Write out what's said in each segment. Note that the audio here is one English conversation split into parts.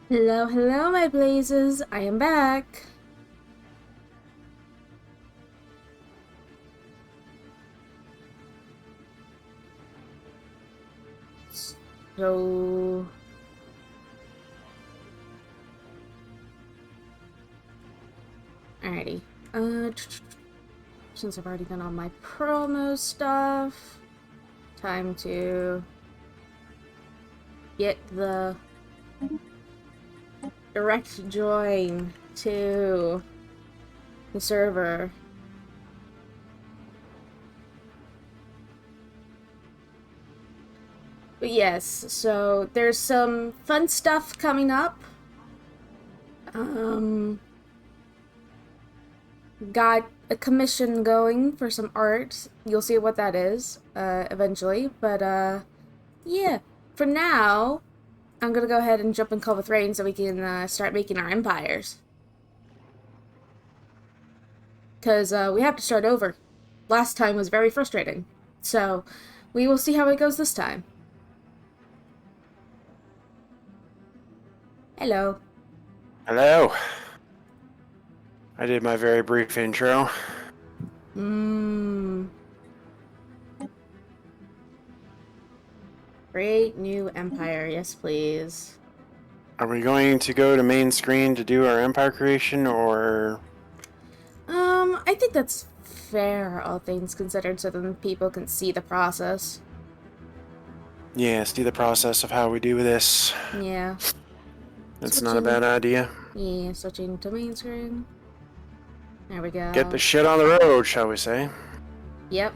Hello, hello, my blazes. I am back. So, alrighty. Since I've already done all my promo stuff, time to get the direct join to the server. But yes, so there's some fun stuff coming up. Um, got a commission going for some art. You'll see what that is, eventually. But, yeah. For now, I'm gonna go ahead and jump in Call with Rain so we can, start making our empires. Because, we have to start over. Last time was very frustrating. So, we will see how it goes this time. Hello. Hello. I did my very brief intro. Great new empire, yes please. Are we going to go to main screen to do our empire creation, or... I think that's fair, all things considered, so then people can see the process. Yeah, see the process of how we do this. Yeah. That's not a bad idea. Yeah, switching to main screen. There we go. Get the shit on the road, shall we say. Yep.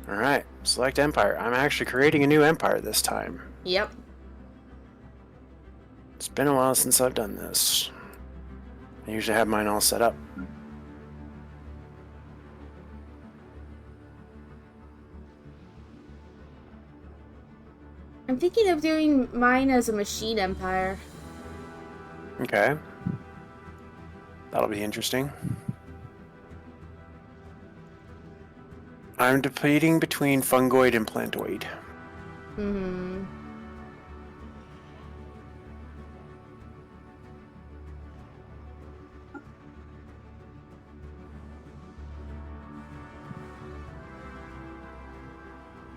Alright, select empire. I'm actually creating a new empire this time. Yep. It's been a while since I've done this. I usually have mine all set up. I'm thinking of doing mine as a machine empire. Okay. That'll be interesting. I'm debating between fungoid and plantoid. Mm-hmm.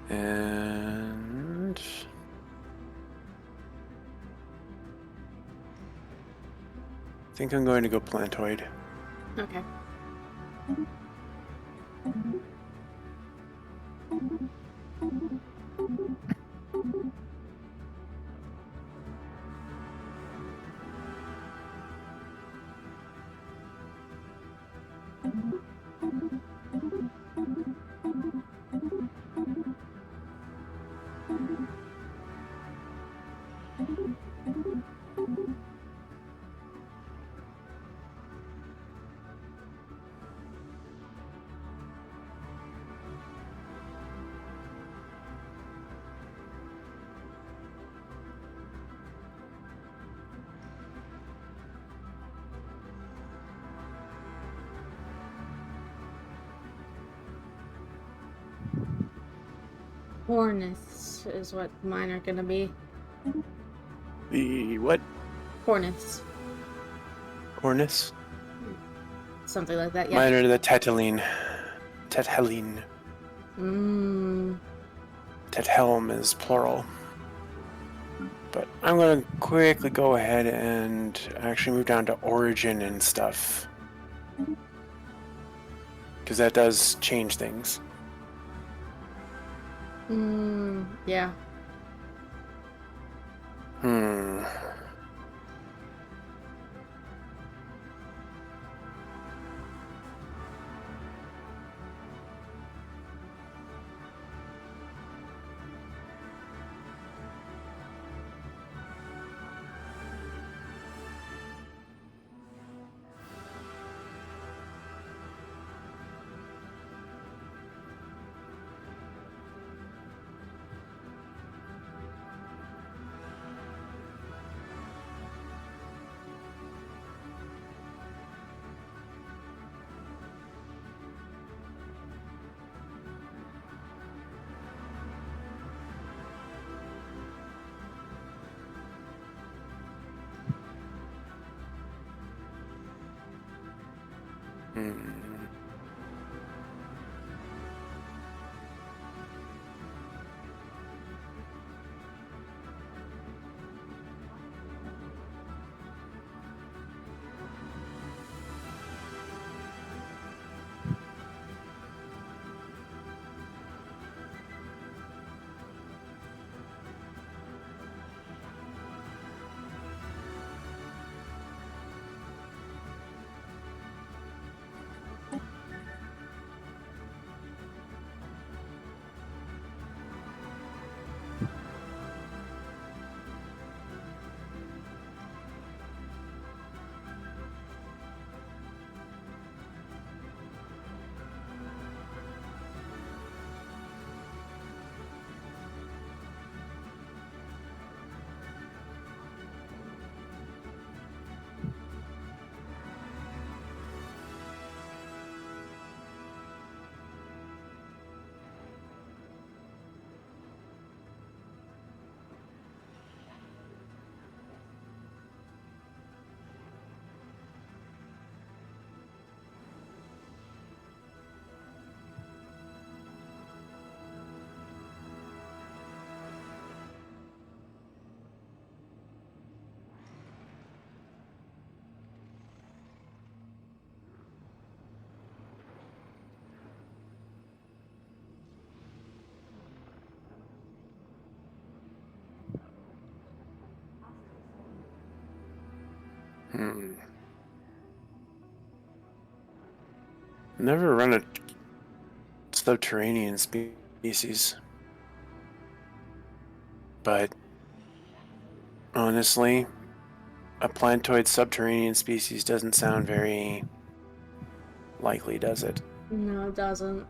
And... I think I'm going to go plantoid. Okay. Hornets is what mine are gonna be. The what? Hornets. Cornus? Something like that, yeah. Mine are the Teteline. Tetheline. Tethelm is plural. But I'm going to quickly go ahead and actually move down to origin and stuff. Because that does change things. Yeah. Hmm. Hmm. Never run a subterranean species, but honestly, a plantoid subterranean species doesn't sound very likely, does it? No, it doesn't.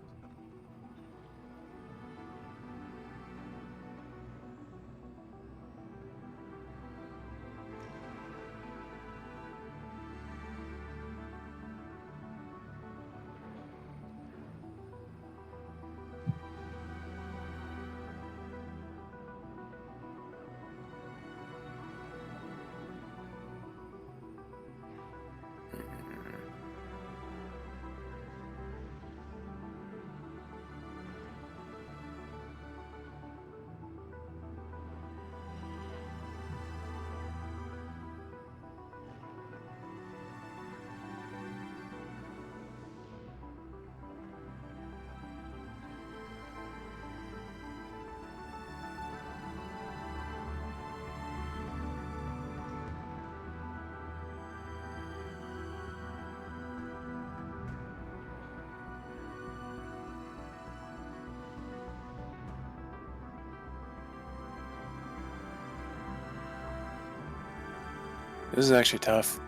This is actually tough.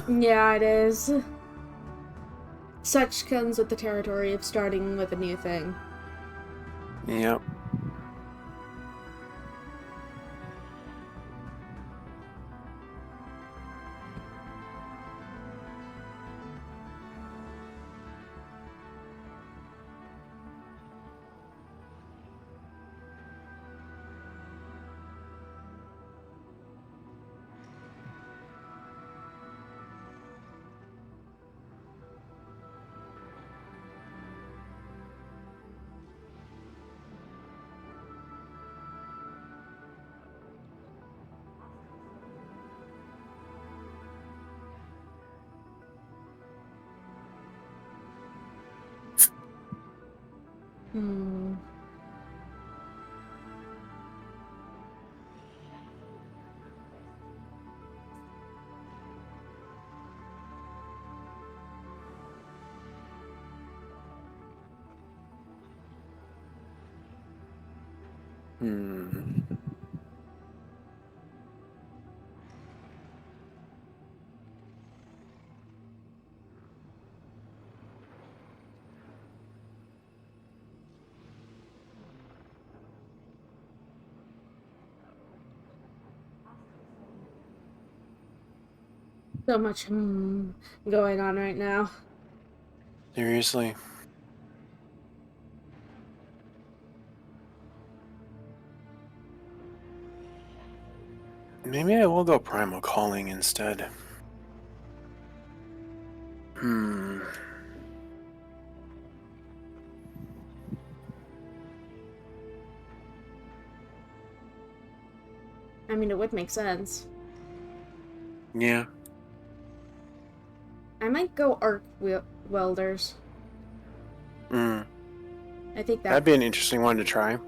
Yeah, it is. Such comes with the territory of starting with a new thing. Yep. Hmm. Hmm. So much going on right now. Seriously. Maybe I will go primal calling instead. Hmm. mean, it would make sense. Yeah. I might go arc welders. Mm. I think That'd be an interesting one to try.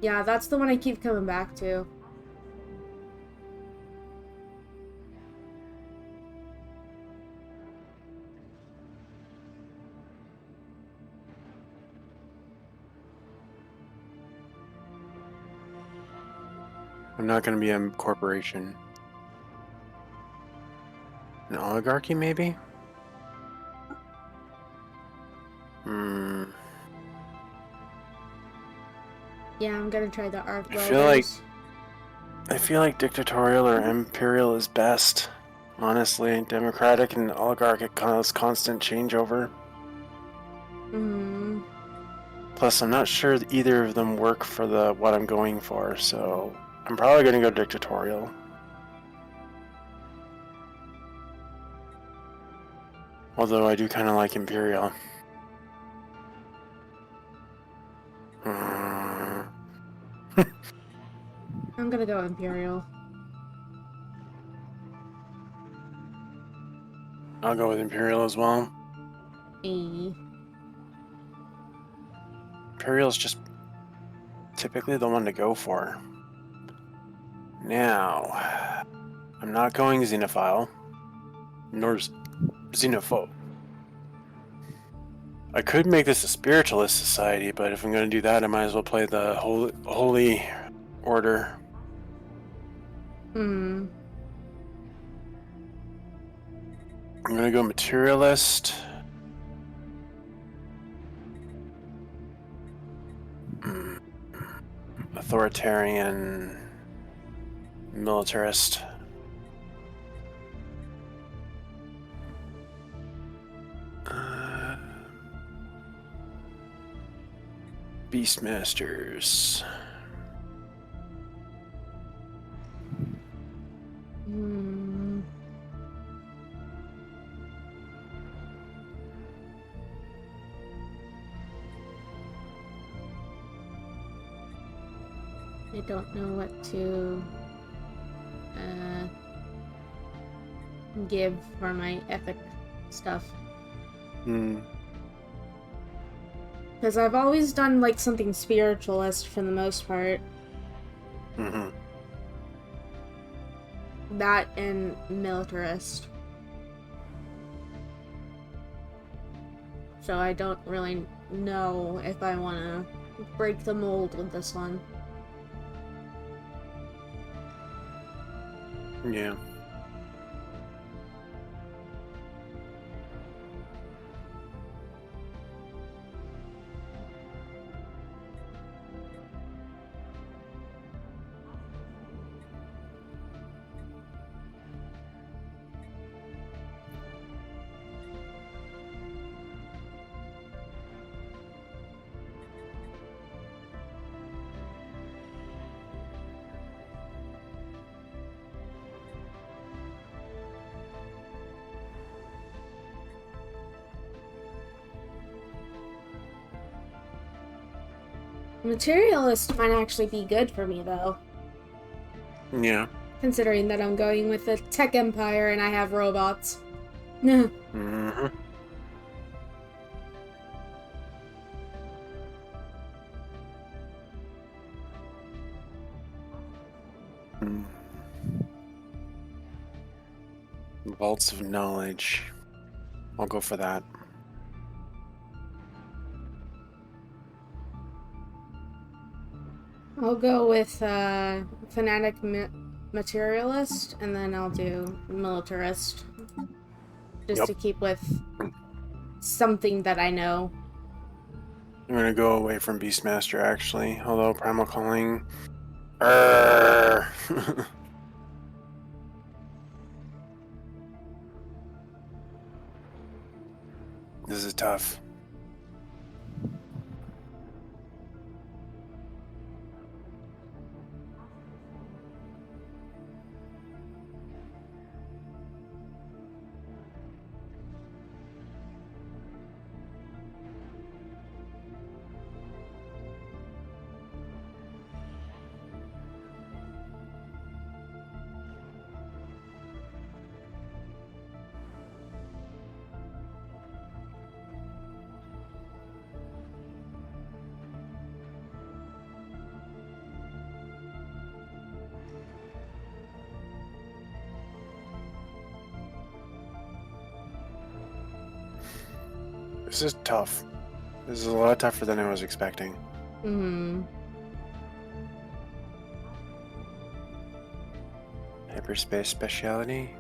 Yeah, that's the one I keep coming back to. I'm not going to be a corporation. An oligarchy, maybe? Hmm. Yeah, I'm gonna try the arc I welders. feel like dictatorial or imperial is best. Honestly, democratic and oligarchic cause constant changeover. Hmm. Plus, I'm not sure that either of them work for the what I'm going for, so I'm probably going to go dictatorial. Although I do kind of like imperial. I'm gonna go imperial. I'll go with imperial as well. E. Imperial's just typically the one to go for. Now, I'm not going xenophile, nor xenophobe. I could make this a spiritualist society, but if I'm going to do that, I might as well play the holy order. Hmm. I'm going to go materialist. Authoritarian. Militarist. Beastmasters. Hmm. I don't know what to give for my epic stuff. Hmm. Because I've always done like something spiritualist for the most part. Mm-hmm. That and militarist. So I don't really know if I want to break the mold with this one. Yeah. Materialist might actually be good for me though. Yeah. Considering that I'm going with a tech empire and I have robots. Mm-hmm. Vaults of knowledge. I'll go for that. I'll go with fanatic materialist, and then I'll do militarist, just Yep. to keep with something that I know. I'm gonna go away from Beastmaster actually, although Primal Calling. This is tough. This is tough. This is a lot tougher than I was expecting. Hmm. Hyperspace speciality?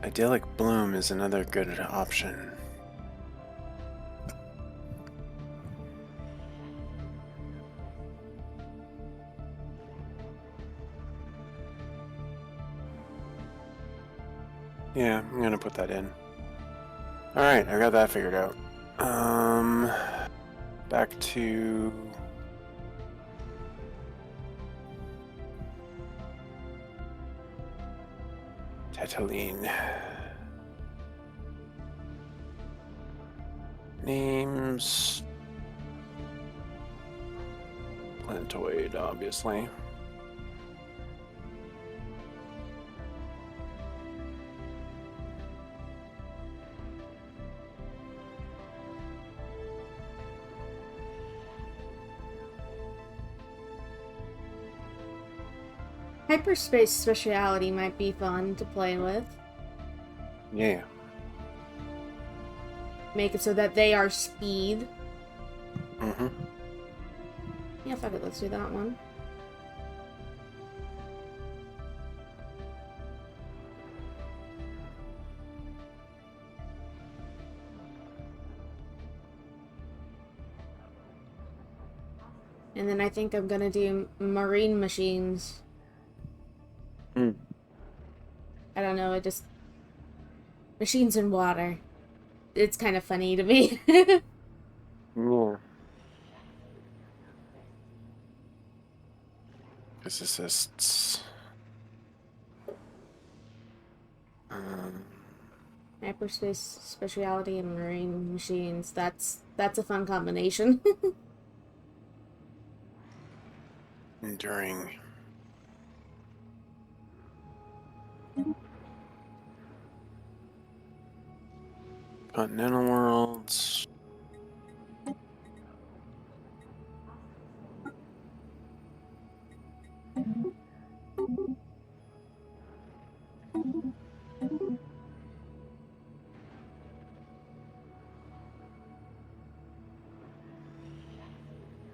Idyllic bloom is another good option. Yeah, I'm gonna put that in. Alright, I got that figured out. Back to... Tetylene. Names... Plantoid, obviously. Hyperspace speciality might be fun to play with. Yeah. Make it so that they are speed. Mm-hmm. Yeah, fuck it, let's do that one. And then I think I'm gonna do marine machines. Hmm. I don't know, it just... Machines in water. It's kind of funny to me. Yeah. Physicists. Hyperspace speciality and marine machines. That's a fun combination. Enduring. Continental worlds.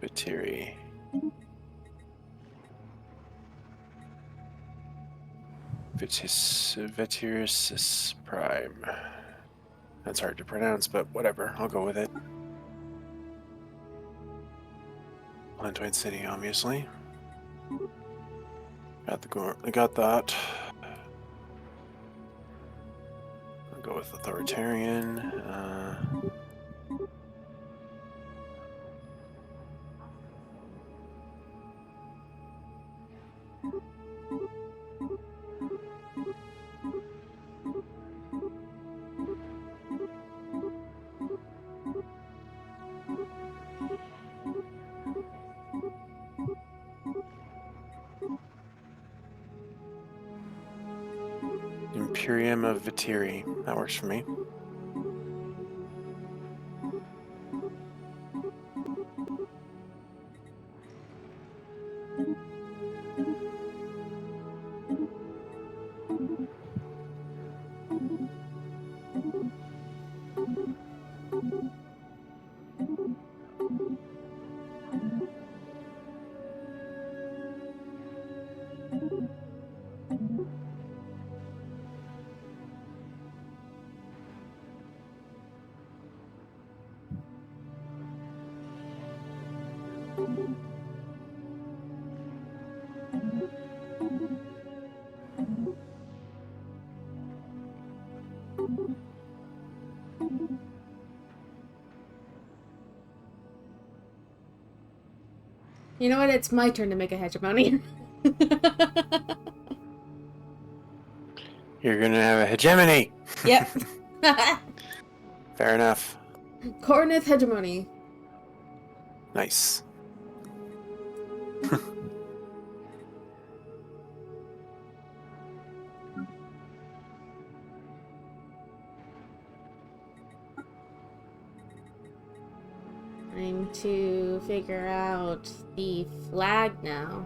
Batiri. Vetirisis Prime. That's hard to pronounce, but whatever. I'll go with it. Plantoid City, obviously. Got that. I'll go with authoritarian. Imperium of Vitiri. That works for me. You know what? It's my turn to make a hegemony. You're gonna have a hegemony! Yep. Fair enough. Coroneth hegemony. Nice. Trying to figure out the flag now.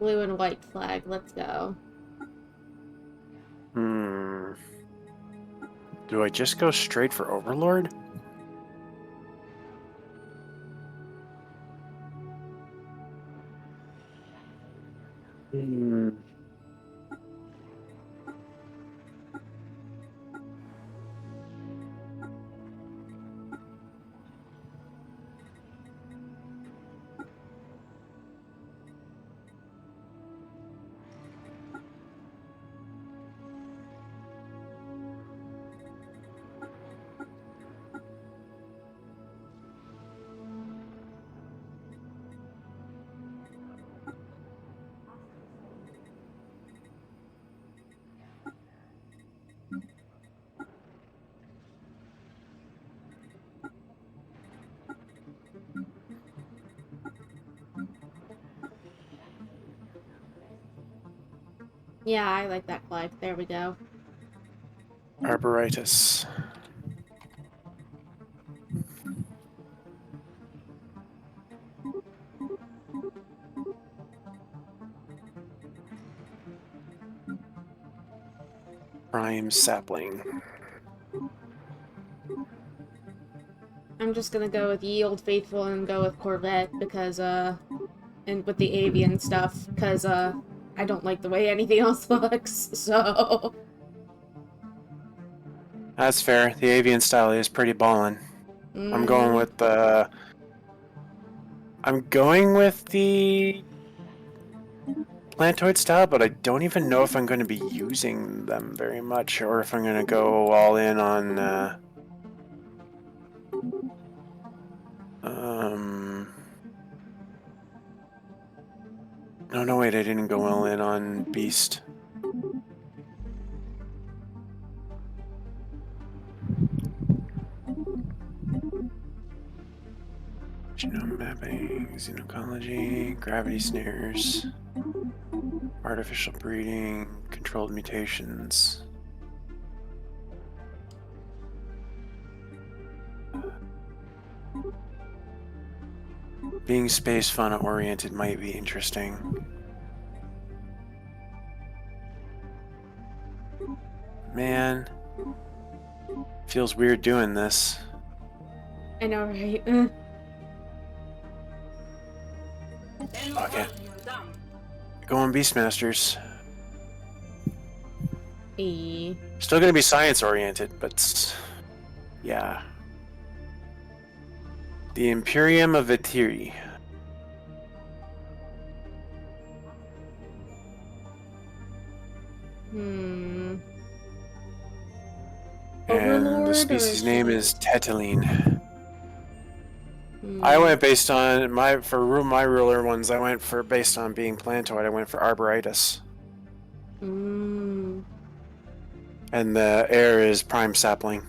Blue and white flag. Let's go. Do I just go straight for Overlord? Yeah, I like that flag. There we go. Arboritis. Prime sapling. I'm just gonna go with Ye Old Faithful and go with Corvette because, and with the avian stuff, because, I don't like the way anything else looks, so... That's fair. The avian style is pretty ballin'. I'm going with the... I'm going with the plantoid style, but I don't even know if I'm going to be using them very much, or if I'm going to go all in on... No, wait, I didn't go all in on Beast. Genome mapping, xenocology, gravity snares, artificial breeding, controlled mutations. Being space fauna oriented might be interesting. Man, feels weird doing this. I know, right? Okay. Go on Beastmasters. Still gonna be science oriented, but yeah. The Imperium of Vitiri. And Overlord, the species name is Tetalene. Hmm. I went based on my ruler ones. I went for based on being plantoid. I went for Arboritis. And the air is prime sapling.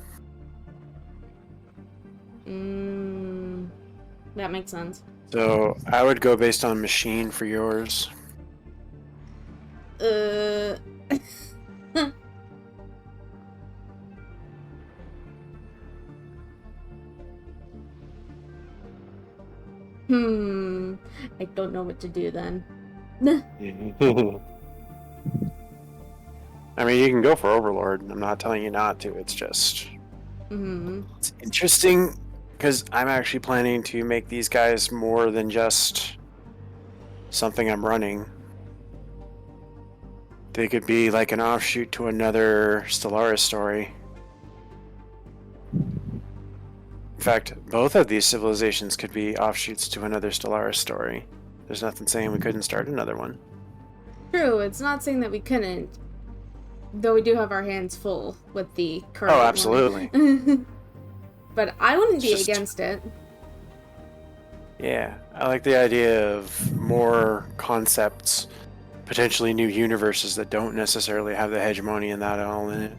That makes sense. So I would go based on machine for yours. I don't know what to do then. I mean, you can go for Overlord. I'm not telling you not to. It's just... It's interesting, because I'm actually planning to make these guys more than just something I'm running. They could be like an offshoot to another Stellaris story. In fact, both of these civilizations could be offshoots to another Stellaris story. There's nothing saying we couldn't start another one. True, it's not saying that we couldn't. Though we do have our hands full with the current Oh, absolutely. one. But I wouldn't be against it. Yeah, I like the idea of more concepts, potentially new universes that don't necessarily have the hegemony and that all in it.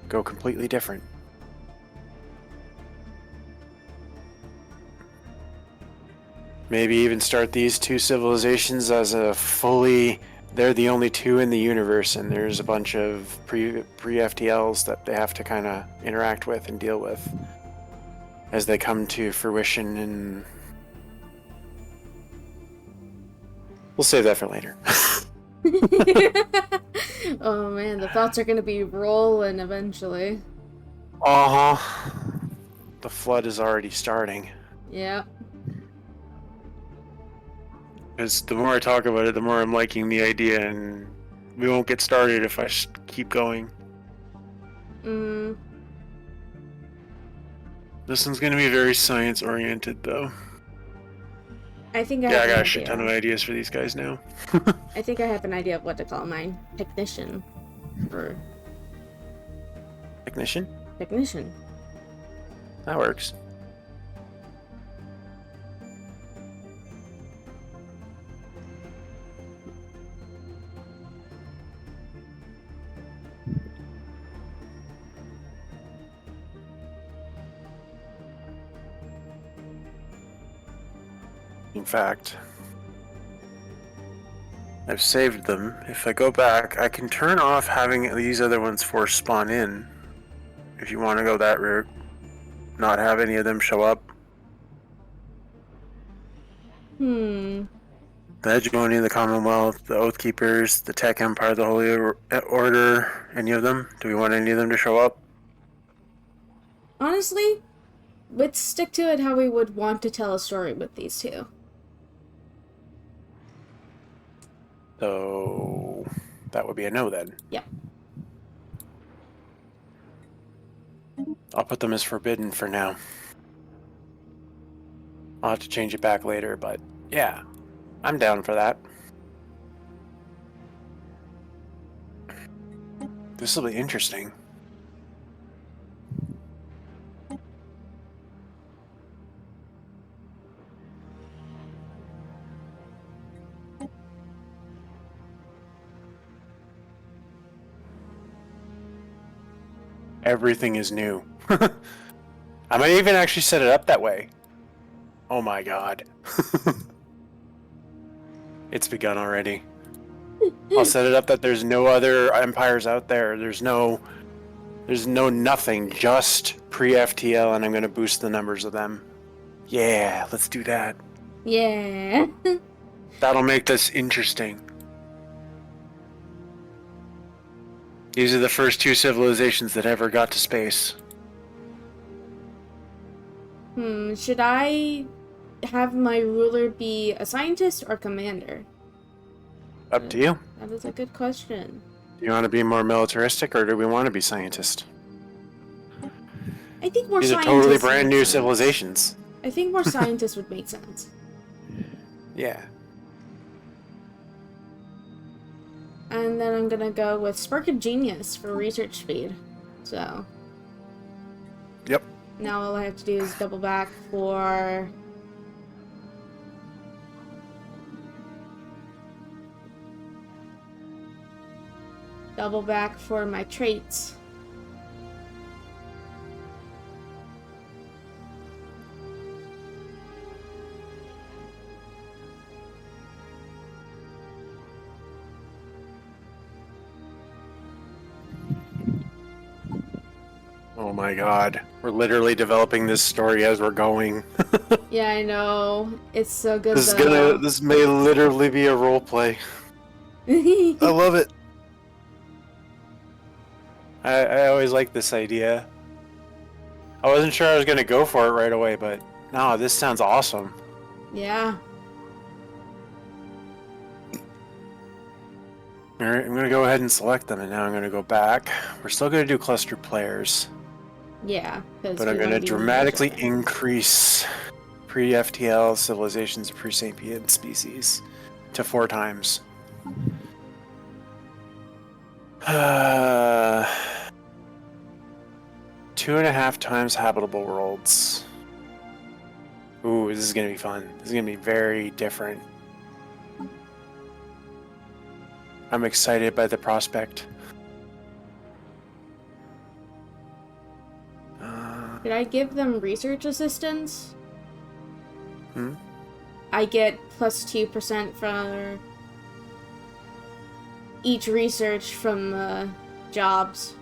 Go completely different. Maybe even start these two civilizations as a fully... They're the only two in the universe, and there's a bunch of pre-FTLs that they have to kind of interact with and deal with as they come to fruition We'll save that for later. Oh man, the thoughts are gonna be rolling eventually. Uh-huh. The flood is already starting. Yeah. Because the more I talk about it, the more I'm liking the idea, and we won't get started if I keep going. Mm. This one's gonna be very science-oriented, though. I think I Yeah, have I got an a shit ton of idea. ideas for these guys now. I think I have an idea of what to call mine. Technician. Or Technician? technician. That works. In fact, I've saved them. If I go back, I can turn off having these other ones force spawn in. If you want to go that route. Not have any of them show up. Hmm. The Hegemony, the Commonwealth, the Oathkeepers, the Tech Empire, the Holy Order, any of them? Do we want any of them to show up? Honestly, let's stick to it how we would want to tell a story with these two. So that would be a no then. Yep. I'll put them as forbidden for now. I'll have to change it back later, but yeah, I'm down for that. This will be interesting. Everything is new. I might even actually set it up that way. Oh my god. It's begun already. I'll set it up that there's no other empires out there. There's no nothing, just pre-FTL, and I'm gonna boost the numbers of them. Yeah, let's do that. Yeah. That'll make this interesting. These are the first two civilizations that ever got to space. Should I have my ruler be a scientist or commander? Up to you. That is a good question. Do you want to be more militaristic, or do we want to be scientists? I think more These are scientists totally brand make new sense. civilizations. I think more scientists would make sense. Yeah. And then I'm gonna go with Spark of Genius for research speed. So. Yep. Now all I have to do is double back for... double back for my traits. Oh my god. We're literally developing this story as we're going. Yeah, I know. It's so good This may literally be a role play. I love it. I always liked this idea. I wasn't sure I was gonna go for it right away, but no, this sounds awesome. Yeah. Alright, I'm gonna go ahead and select them, and now I'm gonna go back. We're still gonna do cluster players, Yeah. but I'm gonna dramatically increase pre-FTL civilizations of pre-sapient species to 4 times. 2.5 times habitable worlds. Ooh, this is gonna be fun. This is gonna be very different. I'm excited by the prospect. Did I give them research assistance? Hmm? I get plus 2% for each research from the jobs.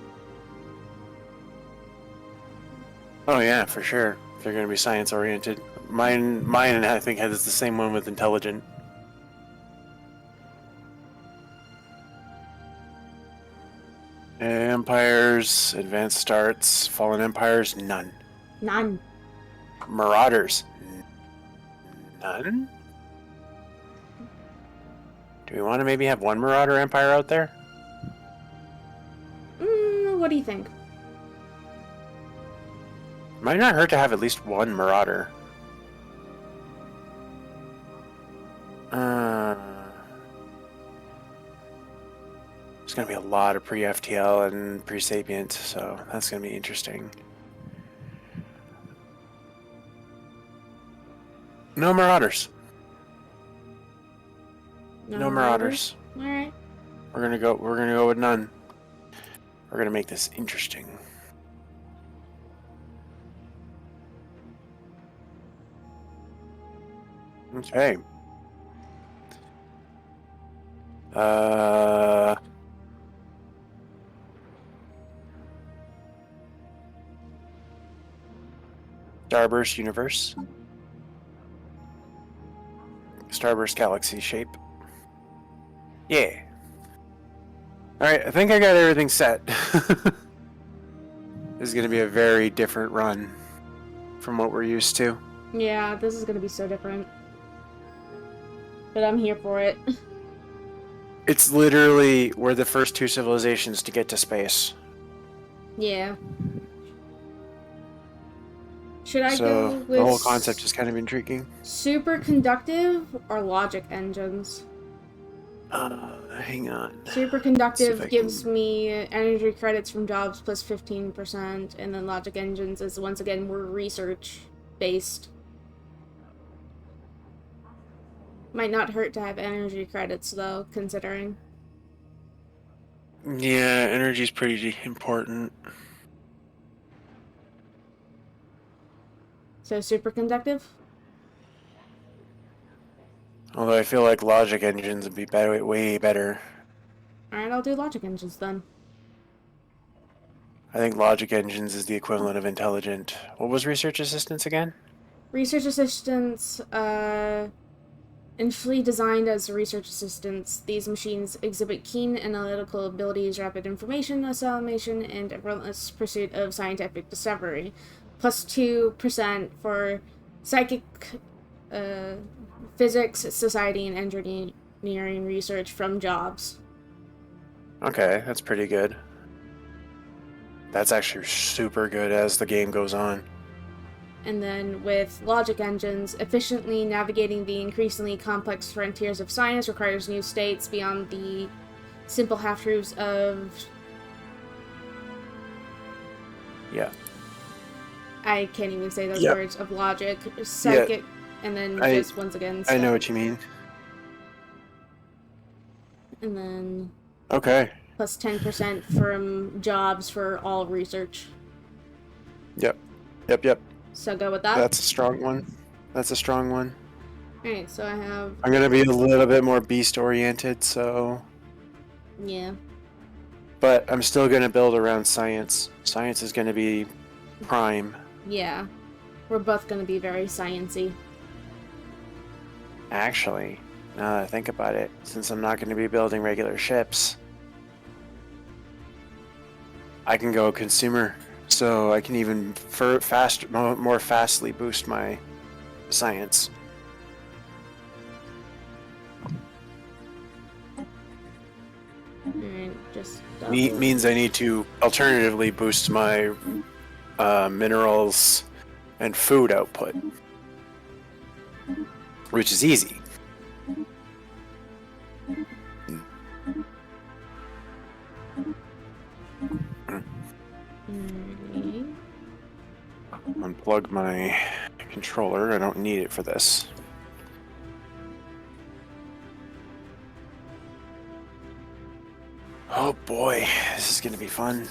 Oh yeah, for sure. They're gonna be science oriented. Mine, I think has the same one with intelligent. empires, advanced starts, fallen empires, none. None. Marauders, none. Do we want to maybe have one Marauder Empire out there? What do you think? Might not hurt to have at least one Marauder. There's going to be a lot of pre-FTL and pre-Sapient, so that's going to be interesting. No Marauders. No Marauders. All right. We're gonna go with none. We're gonna make this interesting. Okay. Starburst universe. Starburst galaxy shape. Yeah. Alright, I think I got everything set. This is going to be a very different run from what we're used to. Yeah, this is going to be so different. But I'm here for it. It's literally, we're the first two civilizations to get to space. Yeah. Should I So go with the whole concept is kind of intriguing. superconductive or logic engines? Hang on. Superconductive gives me energy credits from jobs plus 15%, and then logic engines is once again more research based. Might not hurt to have energy credits though, considering. Yeah, energy's pretty important. So superconductive? Although I feel like logic engines would be better, way better. Alright, I'll do logic engines then. I think logic engines is the equivalent of intelligent. What was research assistance again? Research assistants, initially designed as research assistants, these machines exhibit keen analytical abilities, rapid information assimilation, and a relentless pursuit of scientific discovery. Plus 2% for psychic, physics, society, and engineering research from jobs. Okay, that's pretty good. That's actually super good as the game goes on. And then with logic engines, efficiently navigating the increasingly complex frontiers of science requires new states beyond the simple half-truths of... Yeah. I can't even say those Yep. words, of logic, psychic, and then just once again... I know what you mean. And then... Okay. Plus 10% from jobs for all research. Yep. So go with that? That's a strong one. Alright, so I have... I'm gonna be a little bit more beast-oriented, so... Yeah. But I'm still gonna build around science. Science is gonna be prime. Yeah. We're both gonna be very science-y. Actually, now that I think about it, since I'm not gonna be building regular ships, I can go consumer, so I can even more fastly boost my science. Alright, just... Means I need to alternatively boost my minerals and food output, which is easy. Unplug my controller. I don't need it for this. Oh boy, this is gonna be fun.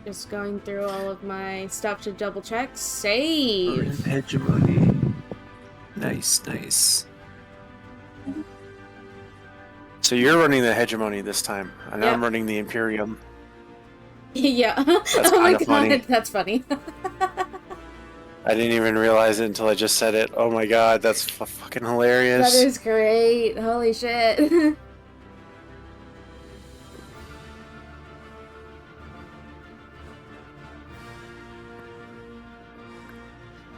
Just going through all of my stuff to double check. Save! Hegemony. Nice. So you're running the hegemony this time, and Yep. I'm running the Imperium. Yeah. That's Oh my kinda god, funny. that's funny. I didn't even realize it until I just said it. Oh my god, that's fucking hilarious. That is great. Holy shit.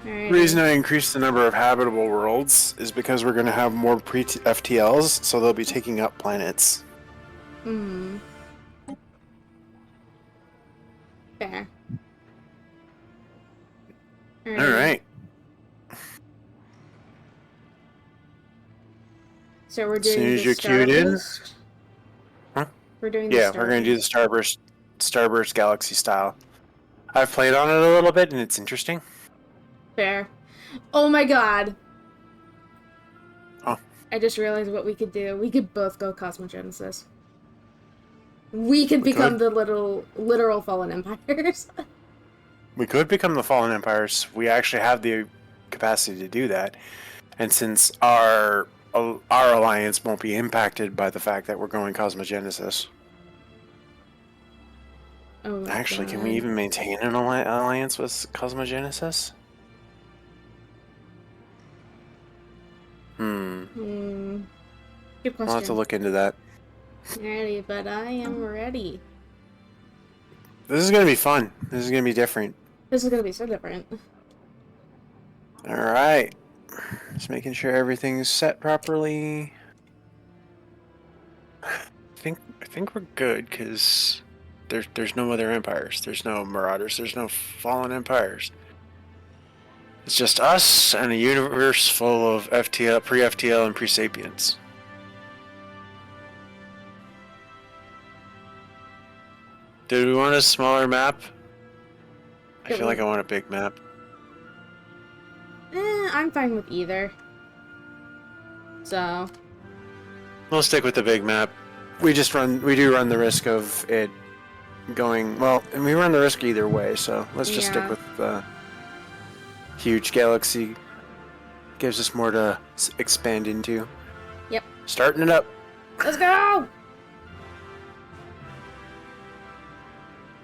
The reason I increased the number of habitable worlds is because we're going to have more pre-FTLs, so they'll be taking up planets. Hmm. Fair. Alright. So we're As soon doing as the you're queued in. Starburst? Huh? We're doing the Yeah, Starburst. we're going to do the Starburst Galaxy style. I've played on it a little bit, and it's interesting. Fair. Oh my god! Oh. I just realized what we could do. We could both go Cosmogenesis. We could become the literal Fallen Empires. We could become the Fallen Empires. We actually have the capacity to do that. And since our alliance won't be impacted by the fact that we're going Cosmogenesis. Oh, actually, God. Can we even maintain an alliance with Cosmogenesis? Good question. I'll have to look into that. Ready, but I am ready. This is going to be fun. This is going to be different. This is going to be so different. Alright. Just making sure everything's set properly. I think we're good, because there's no other empires. There's no Marauders. There's no Fallen Empires. It's just us and a universe full of FTL, pre-FTL, and pre-Sapiens. Do we want a smaller map? I feel like I want a big map. I'm fine with either. So. We'll stick with the big map. We do run the risk of it going, well, and we run the risk either way, so let's just stick with the huge galaxy. Gives us more to expand into. Yep. Starting it up. Let's go!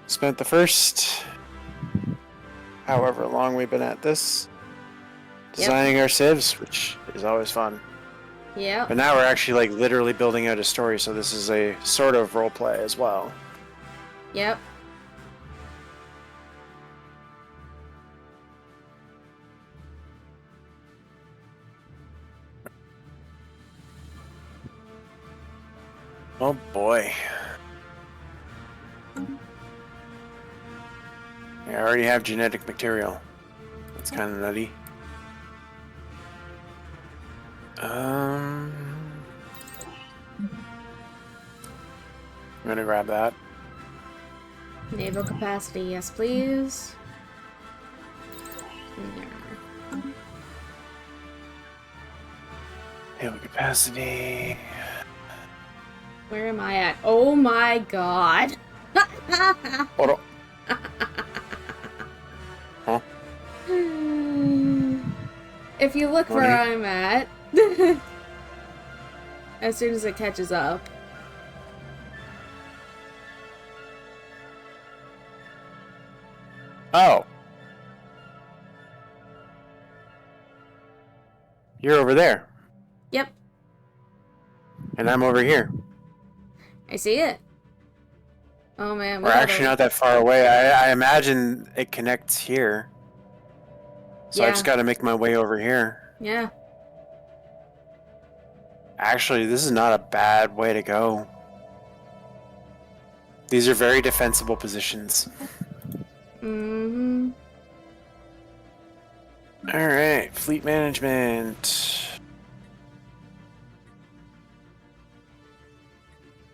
Spent the first however long we've been at this designing our civs, which is always fun. Yeah. But now we're actually like literally building out a story, so this is a sort of role play as well. Yep. Oh boy. I already have genetic material. That's kind of nutty. I'm gonna grab that. Naval capacity, yes please. Naval capacity. Where am I at? Oh my god. Hold on. Huh? If you look where I'm at, as soon as it catches up. Oh. You're over there. Yep. And I'm over here. I see it. Oh man. We're actually not that far away. I imagine it connects here. So I just gotta make my way over here. Yeah. Actually, this is not a bad way to go. These are very defensible positions. Mm-hmm. Alright, fleet management.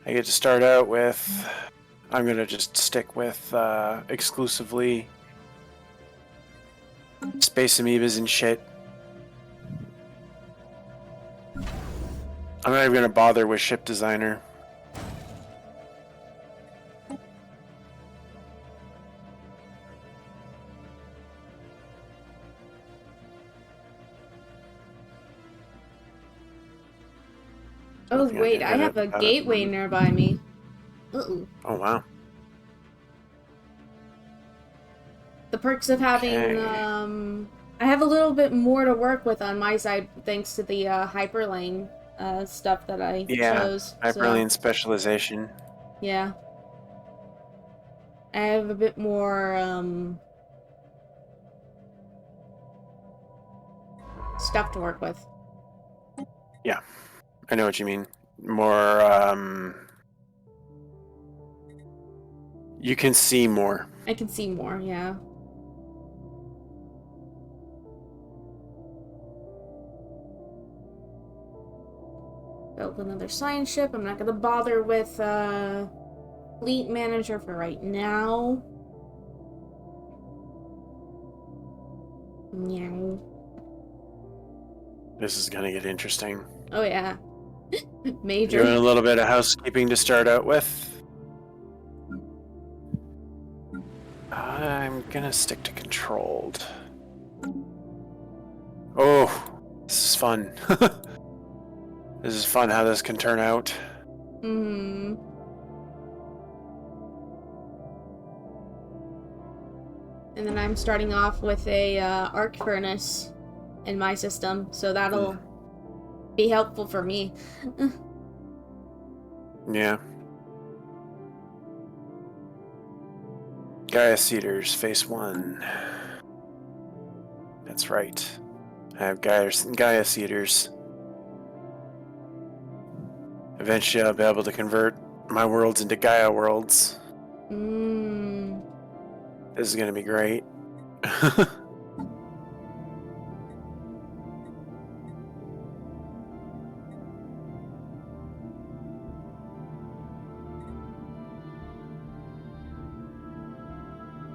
I get to start out with... I'm gonna just stick with exclusively space amoebas and shit. I'm not even gonna bother with ship designer. Oh wait, I have a gateway nearby me. Uh-oh. Oh wow. The perks of having, I have a little bit more to work with on my side thanks to the hyperlane stuff that I chose. Hyperlane specialization. Yeah. I have a bit more, stuff to work with. Yeah, I know what you mean. More, you can see more. I can see more, yeah. Built another science ship. I'm not gonna bother with fleet manager for right now. Meow. This is gonna get interesting. Oh yeah. Major. Doing a little bit of housekeeping to start out with. I'm gonna stick to controlled. Oh, this is fun. This is fun how this can turn out. Hmm. And then I'm starting off with a arc furnace in my system, so that'll be helpful for me. Yeah. Gaia Cedars, phase 1. That's right. I have Gaia Cedars. Eventually I'll be able to convert my worlds into Gaia worlds. Mm. This is gonna be great.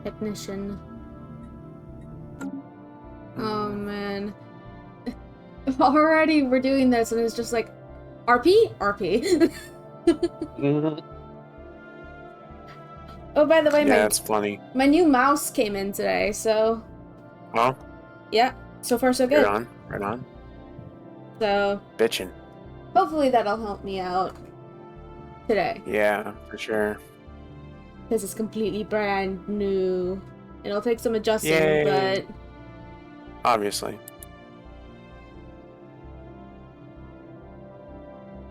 Technician. Oh man. Already we're doing this and it's just like RP? RP. Oh, by the way, Yeah, it's funny. my new mouse came in today, so Well, yeah, so far so good. right on. So Bitchin'. hopefully that'll help me out today. Yeah, for sure. Because it's completely brand new. It'll take some adjusting, Yay. but Obviously.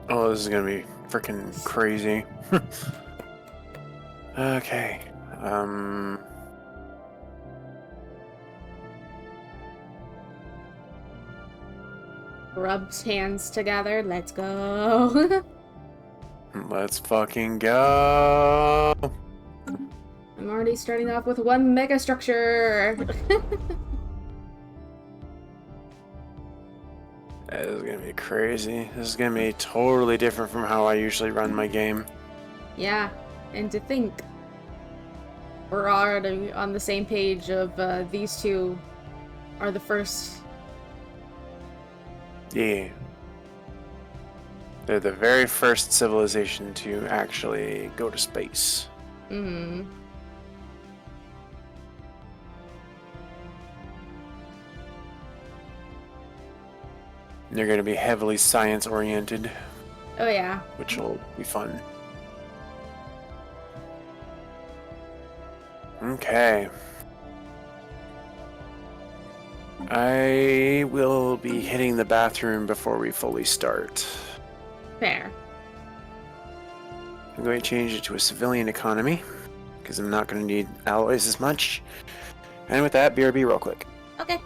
Oh, this is gonna be freaking crazy. Okay. rubs hands together. Let's go. Let's fucking go. I'm already starting off with one mega structure. This is gonna be crazy. This is gonna be totally different from how I usually run my game. Yeah, and to think we're already on the same page of these two are the first. Yeah. They're the very first civilization to actually go to space. Mm. They're going to be heavily science oriented, Oh yeah. which will be fun. Okay. I will be hitting the bathroom before we fully start. Fair. I'm going to change it to a civilian economy, because I'm not going to need alloys as much. And with that, BRB real quick. Okay.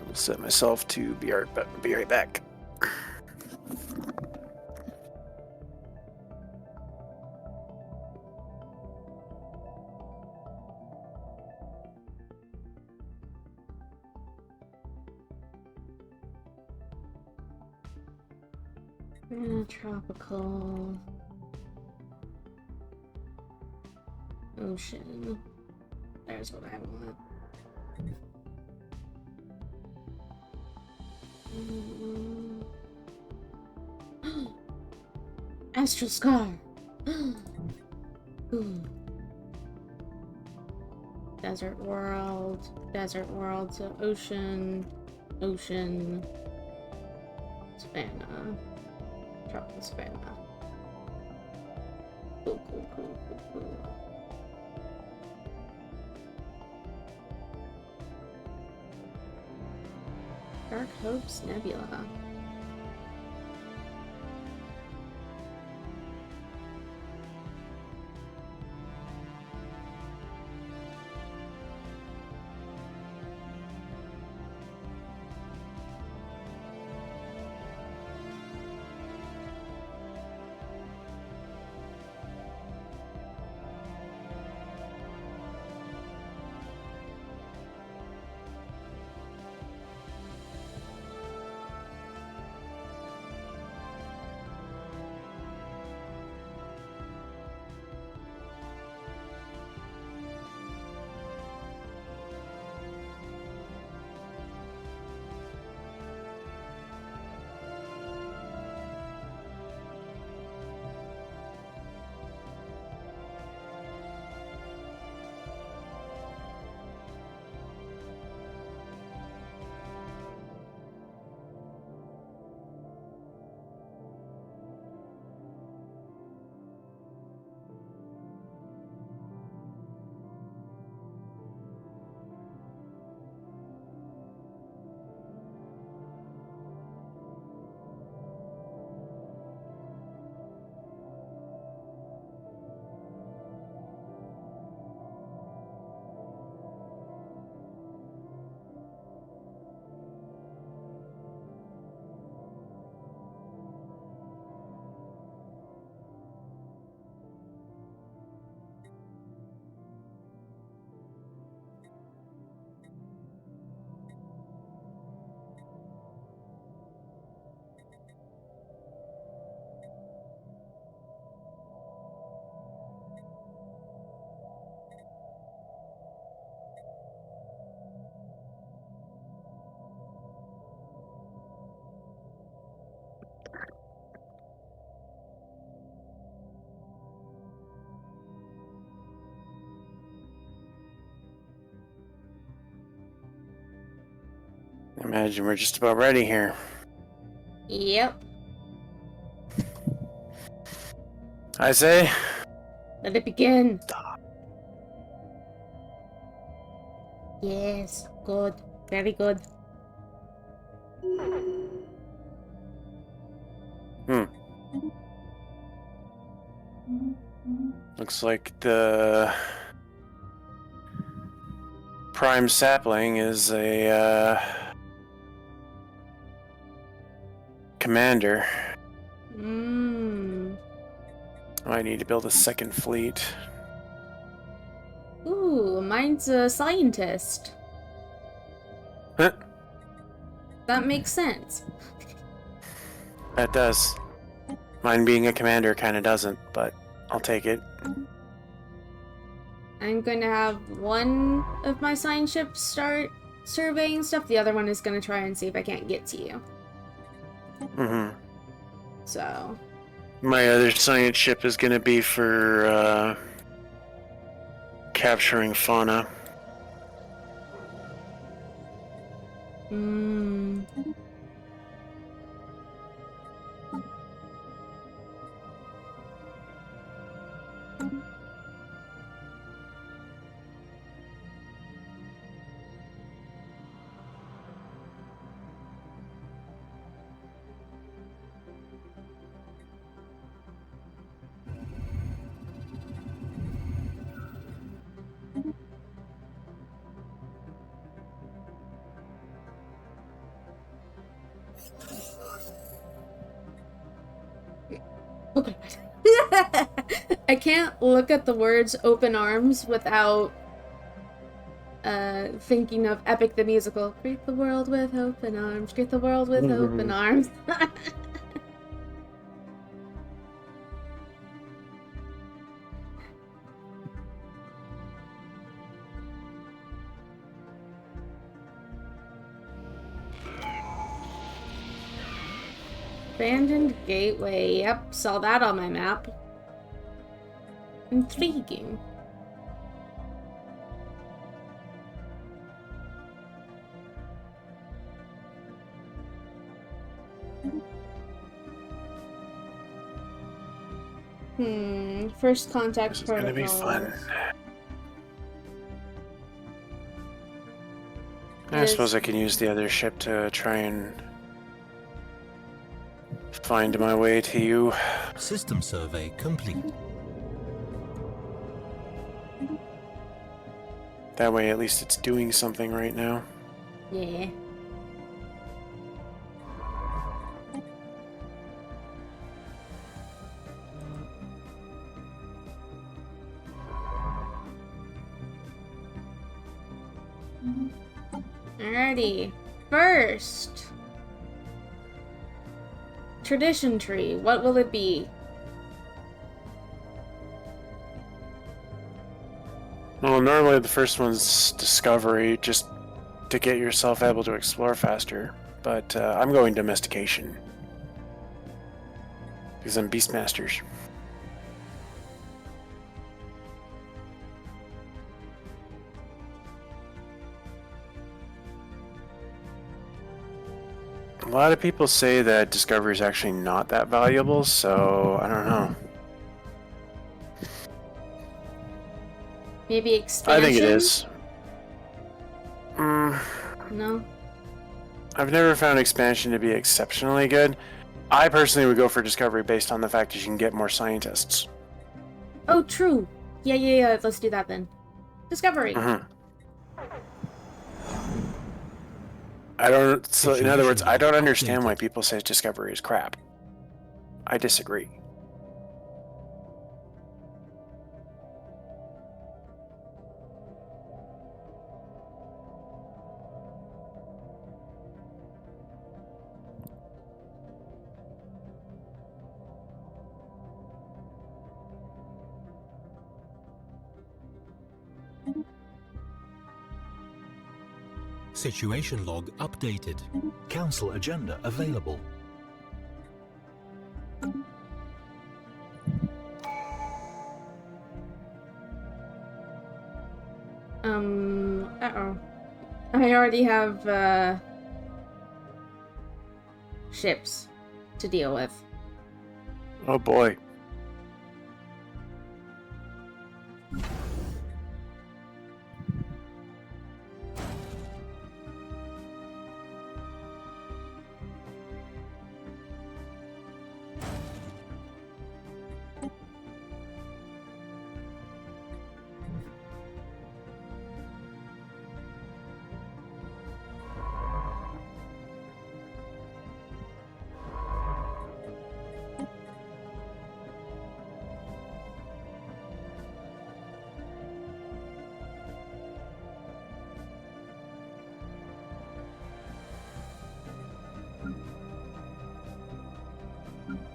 I'll set myself to be right back. Tropical. Ocean. There's what I want. Astral Scar. Ooh. Desert world. Desert world. So ocean. Ocean. Savannah. Tropical Savannah. Cool, cool, cool, cool, cool. Dark Hopes Nebula. I imagine we're just about ready here. Yep. I say, Let it begin. Yes, good. Very good. Looks like the prime sapling is a commander. I need to build a second fleet. Ooh, mine's a scientist. Huh, That makes sense. that does. Mine being a commander kind of doesn't, but I'll take it. I'm going to have one of my science ships start surveying stuff. The other one is going to try and see if I can't get to you. Mm-hmm. So. My other science ship is going to be for capturing fauna. Okay. I can't look at the words open arms without thinking of Epic the Musical. Greet the world with open arms. Greet the world with open arms. Abandoned gateway. Yep, saw that on my map. Intriguing. First contact This is protocol. gonna be fun. I suppose I can use the other ship to try and find my way to you. System survey complete. That way, at least it's doing something right now. Yeah. Alrighty. First. Tradition tree. What will it be? Well, normally the first one's discovery, just to get yourself able to explore faster. But I'm going domestication. Because I'm beastmasters. A lot of people say that discovery is actually not that valuable, so I don't know. Maybe expansion? I think it is. No? I've never found expansion to be exceptionally good. I personally would go for discovery based on the fact that you can get more scientists. Oh, true. Yeah. Let's do that then. Discovery. I don't. So, in other words, I don't understand why people say discovery is crap. I disagree. Situation log updated. Council agenda available. Uh-oh. I already have, ships to deal with. Oh boy.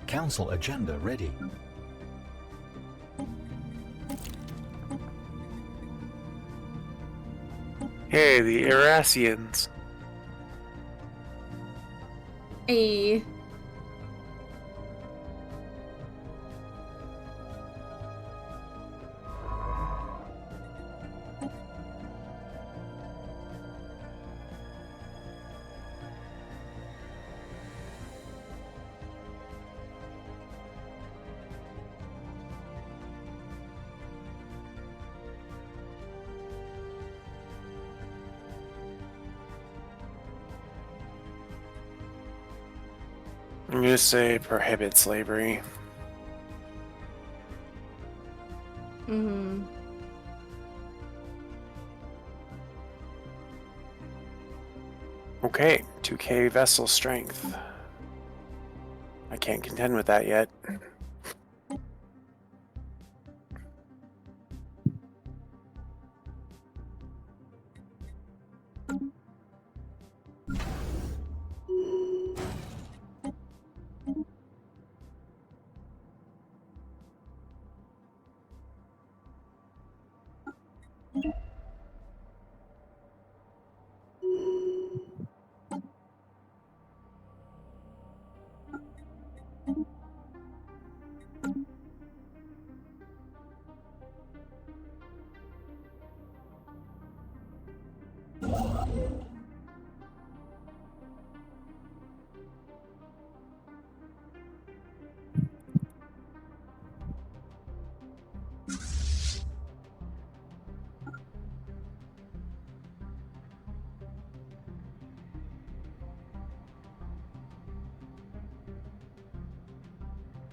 Council agenda ready. Hey, the Irasians. A I'm gonna say prohibit slavery. Mm-hmm. Okay, 2k vessel strength. I can't contend with that yet.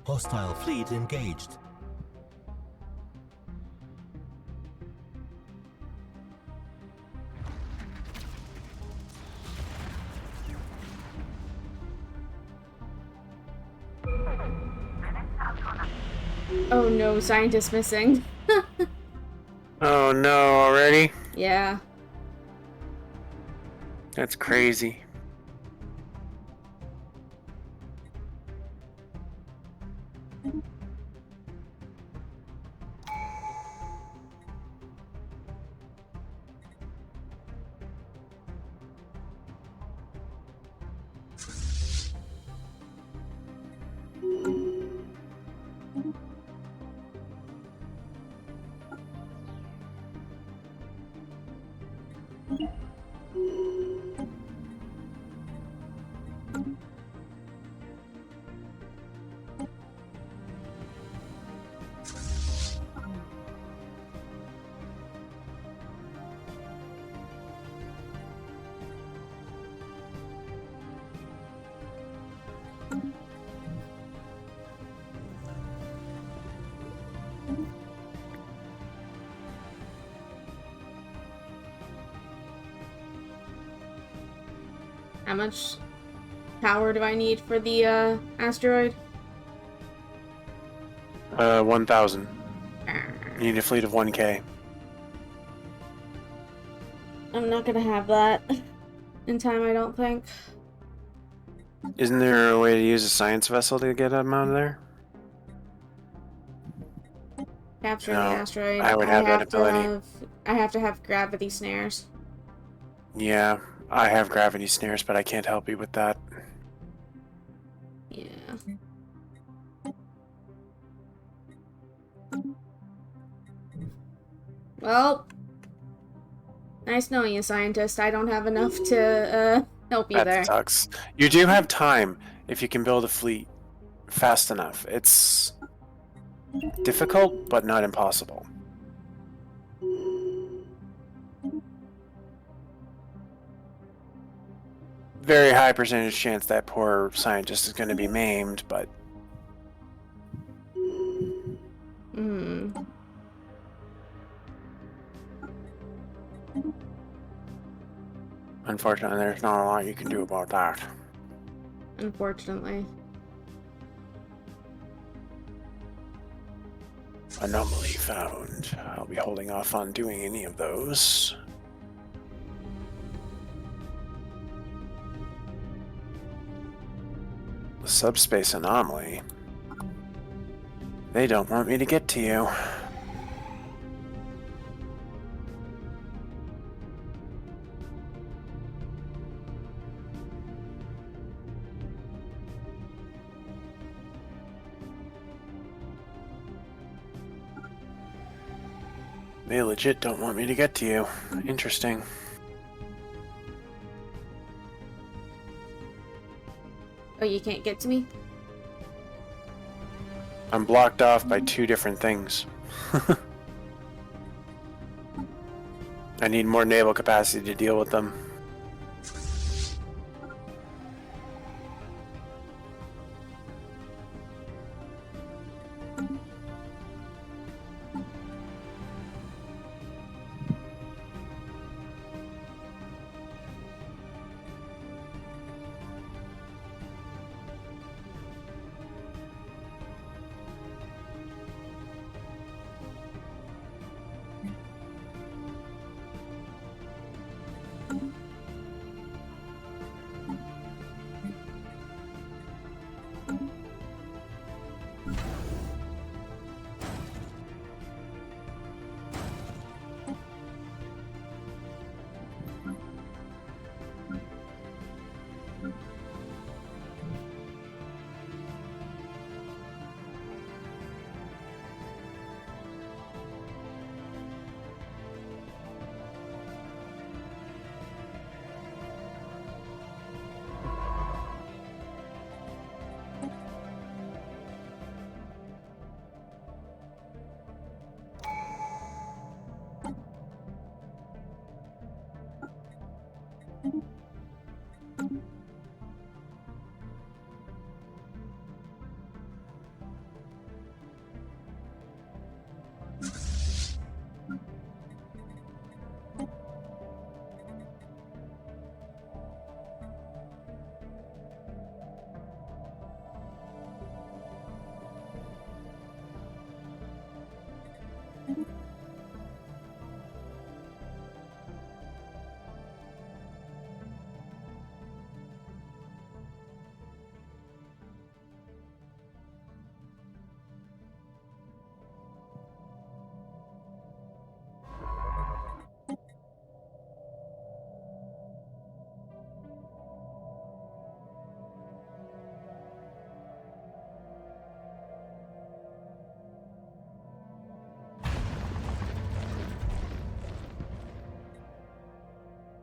Hostile fleet engaged. Oh no, scientist missing. Oh no, already? Yeah. That's crazy. How much power do I need for the asteroid? 1,000. You need a fleet of 1k. I'm not gonna have that in time, I don't think. Isn't there a way to use a science vessel to get them out of there? Capturing No, the asteroid. I would have that ability. I have to have gravity snares. Yeah, I have gravity snares, but I can't help you with that. Yeah. Well, nice knowing you, scientist. I don't have enough to help you That there. sucks. You do have time. if you can build a fleet fast enough. It's difficult, but not impossible. Very high percentage chance that poor scientist is going to be maimed, but unfortunately, there's not a lot you can do about that. Unfortunately. Anomaly found. I'll be holding off on doing any of those. The subspace anomaly. They don't want me to get to you. They legit don't want me to get to you. Interesting. Oh, you can't get to me? I'm blocked off by two different things. I need more naval capacity to deal with them.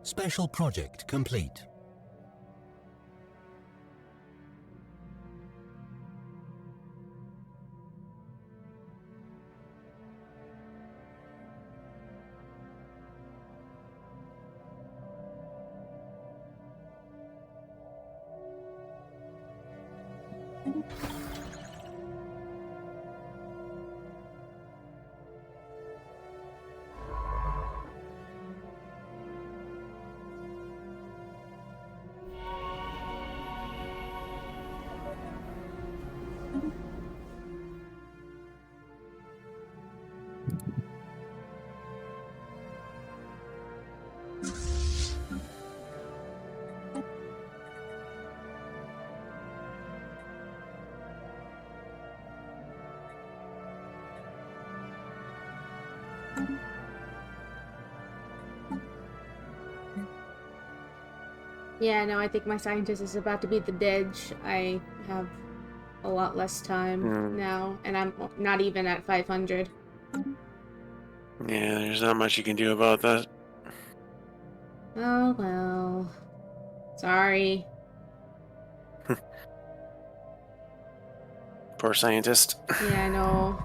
Special project complete. Yeah, no, I think my scientist is about to be the Dedge. I have a lot less time now, and I'm not even at 500. Yeah, there's not much you can do about that. Oh, well. Sorry. Poor scientist. Yeah, I know.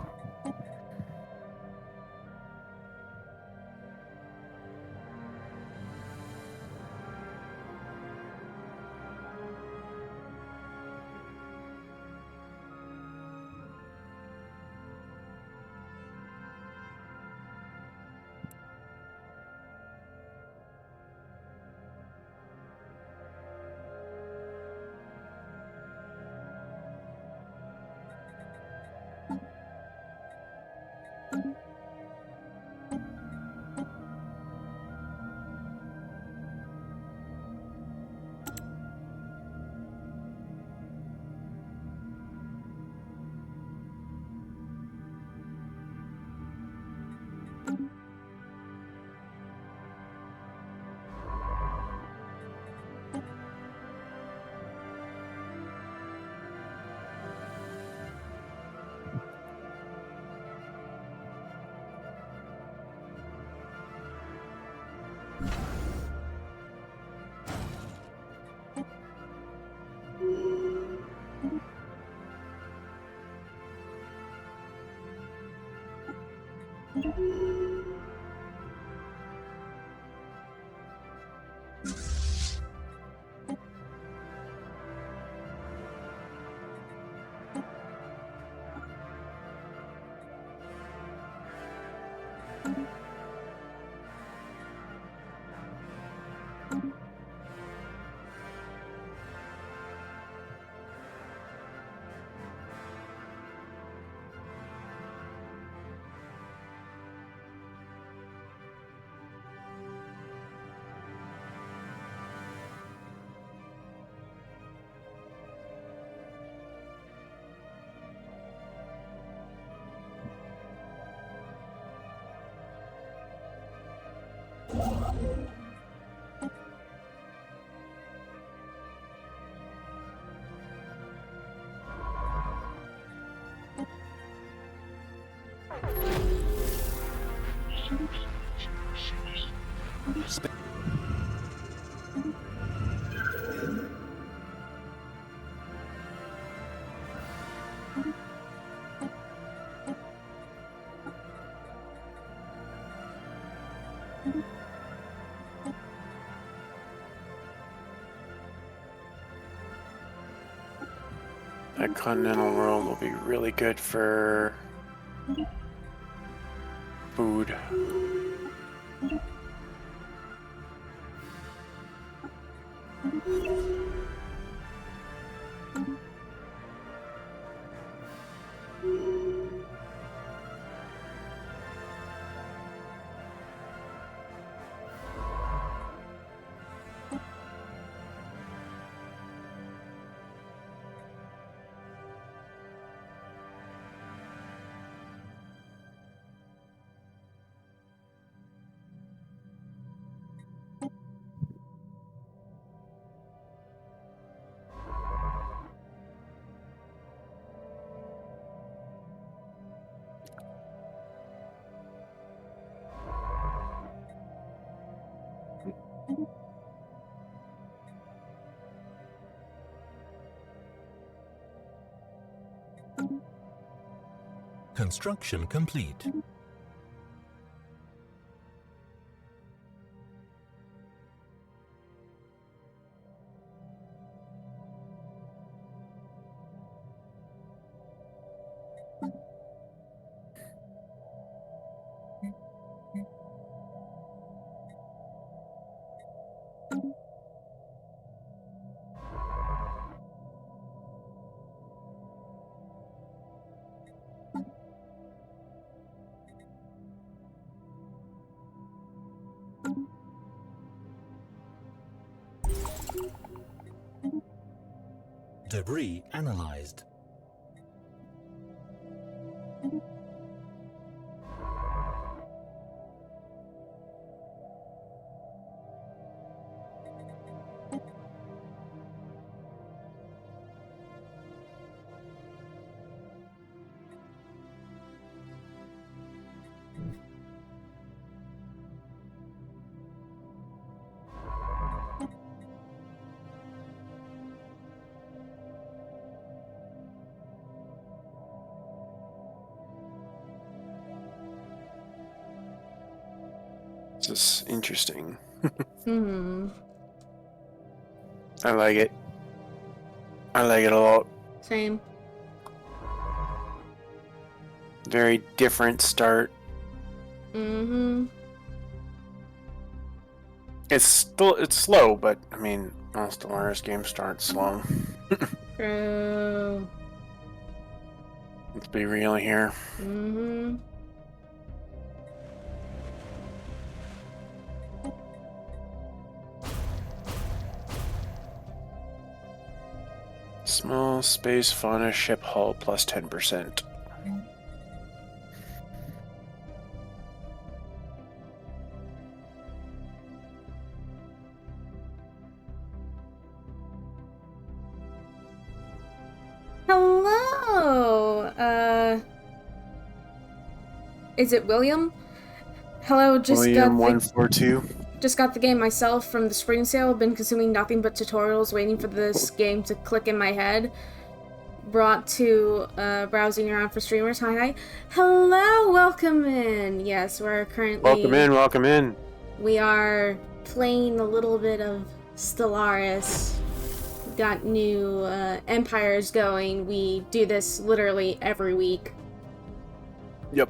That continental world will be really good for food. Construction complete. Debris analyzed. This is interesting. Hmm. I like it. I like it a lot. Same. Very different start. Mm-hmm. It's slow, but I mean, most Stellaris games start slow. True. Let's be real here. Mm-hmm. Small space fauna ship hull plus 10%. Hello! Is it William? Hello, William 142. just got the game myself from the spring sale. Been consuming nothing but tutorials, waiting for this game to click in my head. Brought to browsing around for streamers. Hi. Hello, welcome in. Yes, we're currently... Welcome in. We are playing a little bit of Stellaris. Got new empires going. We do this literally every week. Yep.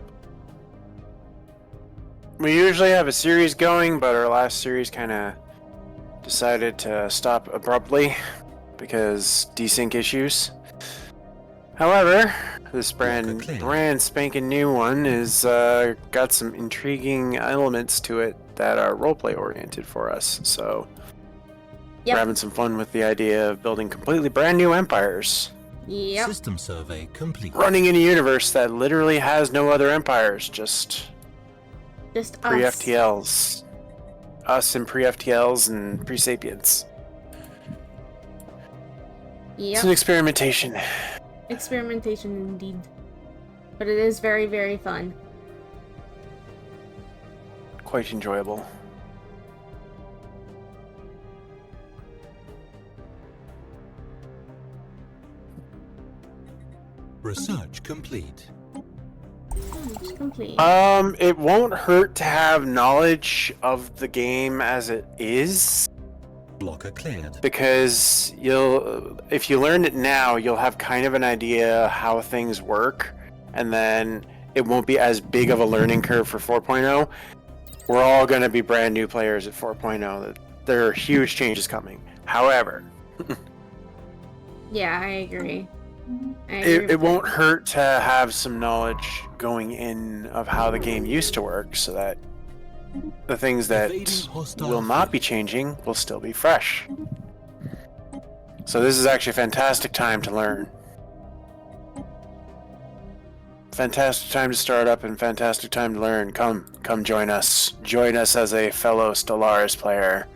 We usually have a series going, but our last series kind of decided to stop abruptly because desync issues. However, this brand spanking new one is got some intriguing elements to it that are roleplay oriented for us. So Yep. we're having some fun with the idea of building completely brand new empires. Yep. System survey complete. Running in a universe that literally has no other empires, just Just us. pre-FTLs. Us and pre-FTLs and pre-sapiens. It's an Yep. experimentation. Experimentation indeed. But it is very, very fun. Quite enjoyable. Research complete. It's complete. It won't hurt to have knowledge of the game as it is, Blocker cleared. because if you learn it now, you'll have kind of an idea how things work, and then it won't be as big of a learning curve for 4.0. We're all going to be brand new players at 4.0. There are huge changes coming. However, Yeah, I agree. I agree it won't hurt to have some knowledge going in of how the game used to work, so that the things that Evading hostile will not be fleet. changing will still be fresh. So this is actually a fantastic time to learn. Fantastic time to start up and fantastic time to learn. Come join us. Join us as a fellow Stellaris player.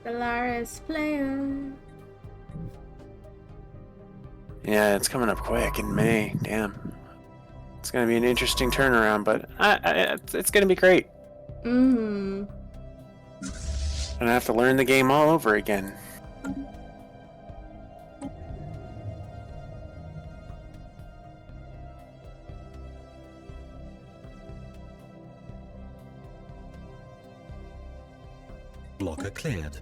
Stellaris player. Yeah, it's coming up quick in May. Damn. It's going to be an interesting turnaround, but it's going to be great. Mm-hmm. And I have to learn the game all over again. Blocker cleared.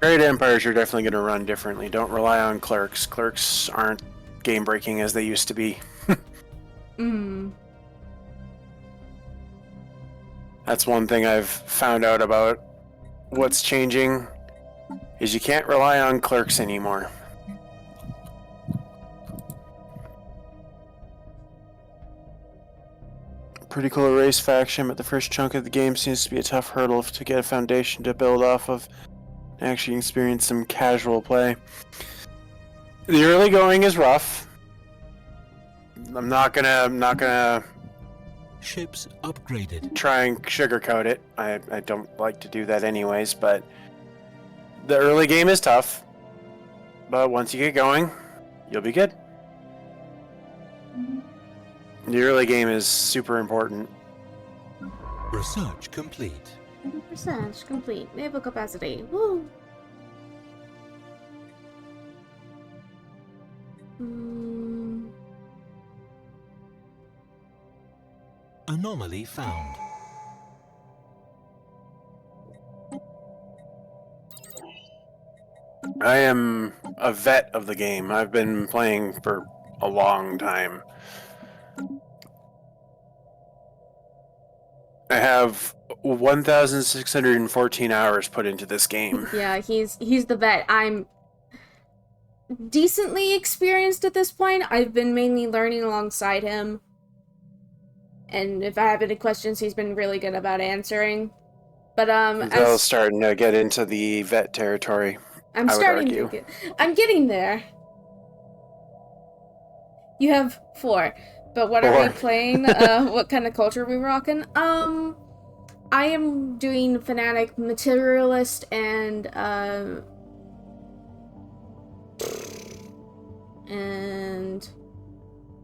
Great empires are definitely going to run differently. Don't rely on clerks. Clerks aren't game breaking as they used to be. Mm-hmm. That's one thing I've found out about what's changing is you can't rely on clerks anymore. Pretty cool race faction, but the first chunk of the game seems to be a tough hurdle to get a foundation to build off of and actually experience some casual play. The early going is rough. I'm not gonna Ships upgraded. try and sugarcoat it. I don't like to do that anyways, but the early game is tough. But once you get going, you'll be good. The early game is super important. Research complete. Research complete. Naval capacity. Woo! Mm, Anomaly found. I am a vet of the game. I've been playing for a long time. I have 1,614 hours put into this game. Yeah, he's the vet. I'm decently experienced at this point. I've been mainly learning alongside him. And if I have any questions, he's been really good about answering. But I'm starting to get into the vet territory. I'm I would starting argue. to get. I'm getting there. You have 4. But what are we 4. playing? What kind of culture are we rocking? I am doing fanatic, materialist, and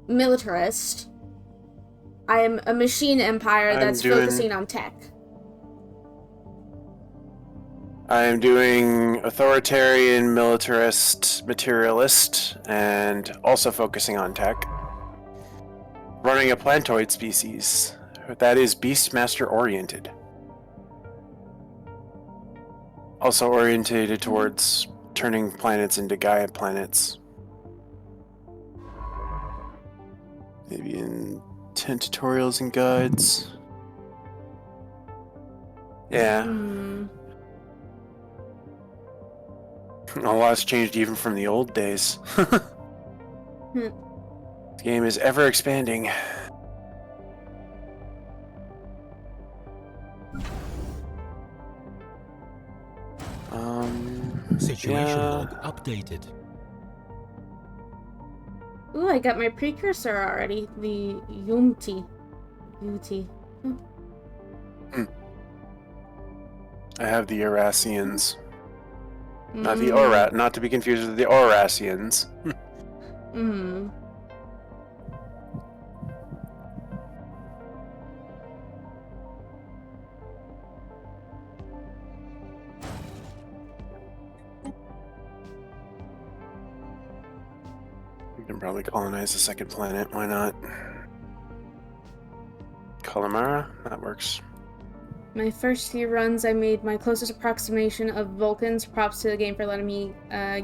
militarist. I am a machine empire that's focusing on tech. I am doing authoritarian, militarist, materialist, and also focusing on tech. Running a plantoid species that is Beastmaster oriented. Also orientated towards turning planets into Gaia planets. Maybe in 10 tutorials and guides. Yeah. A lot's changed even from the old days. The game is ever expanding. Situation log updated. Ooh, I got my precursor already. The Yumti. I have the Eurasians. Not the not to be confused with the Aurasians. We can probably colonize the second planet, why not? Calamara? That works. My first few runs, I made my closest approximation of Vulcans. Props to the game for letting me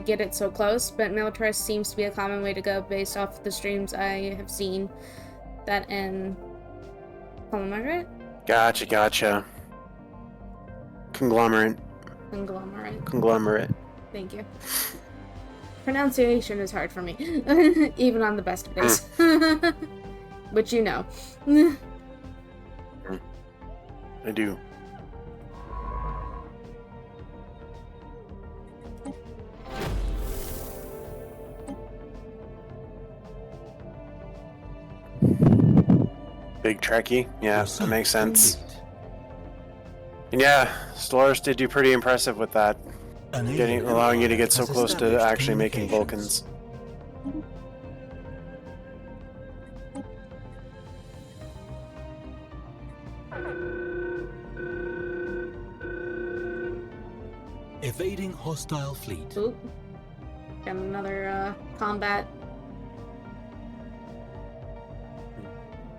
get it so close, but militarist seems to be a common way to go based off the streams I have seen. That and Conglomerate? Gotcha. Conglomerate. Thank you. Pronunciation is hard for me, even on the best of days. But you know. I do. Big Trekkie? Yeah, that makes sense. And yeah, Stellaris did do pretty impressive with that. Allowing you to get so close to actually making Vulcans. Evading hostile fleet. Oop. Got another combat.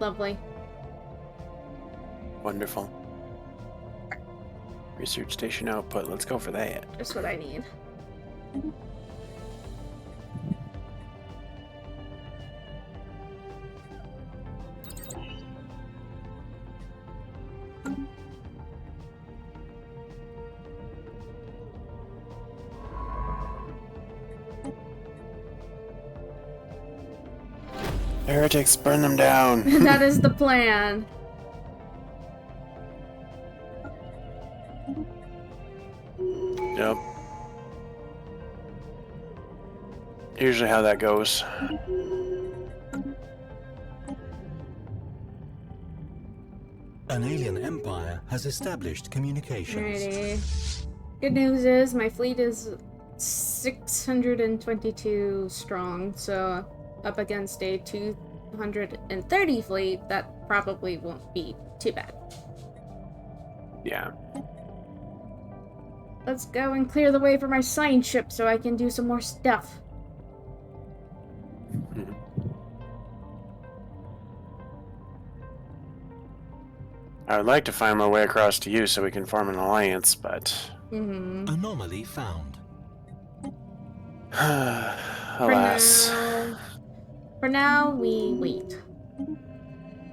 Lovely. Wonderful. Research station output. Let's go for that. Just what I need. Heretics, burn them down. That is the plan. Yep. Usually how that goes. An alien empire has established communications. Alrighty. Good news is my fleet is 622 strong, so up against a 230 fleet, that probably won't be too bad. Yeah. Let's go and clear the way for my science ship so I can do some more stuff. I would like to find my way across to you so we can form an alliance, but... Anomaly found. Alas. For now, we wait.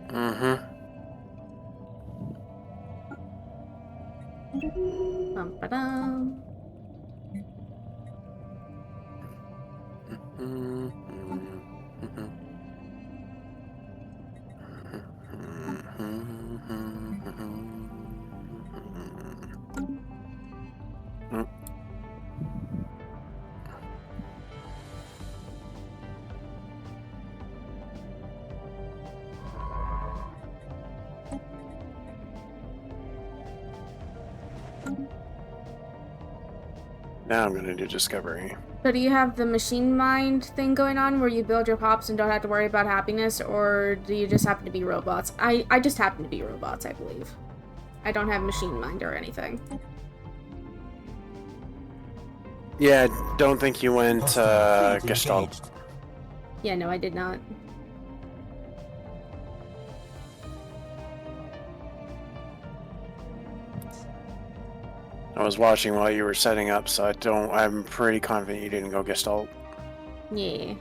Mm-hmm. Bum-ba-dum. Now I'm gonna do discovery. So do you have the machine mind thing going on where you build your pops and don't have to worry about happiness, or do you just happen to be robots? I just happen to be robots, I believe. I don't have machine mind or anything. Yeah, don't think you went Hostile fleet Gestalt. engaged. Yeah, no, I did not. I was watching while you were setting up, so I'm pretty confident you didn't go Gestalt. Yeah.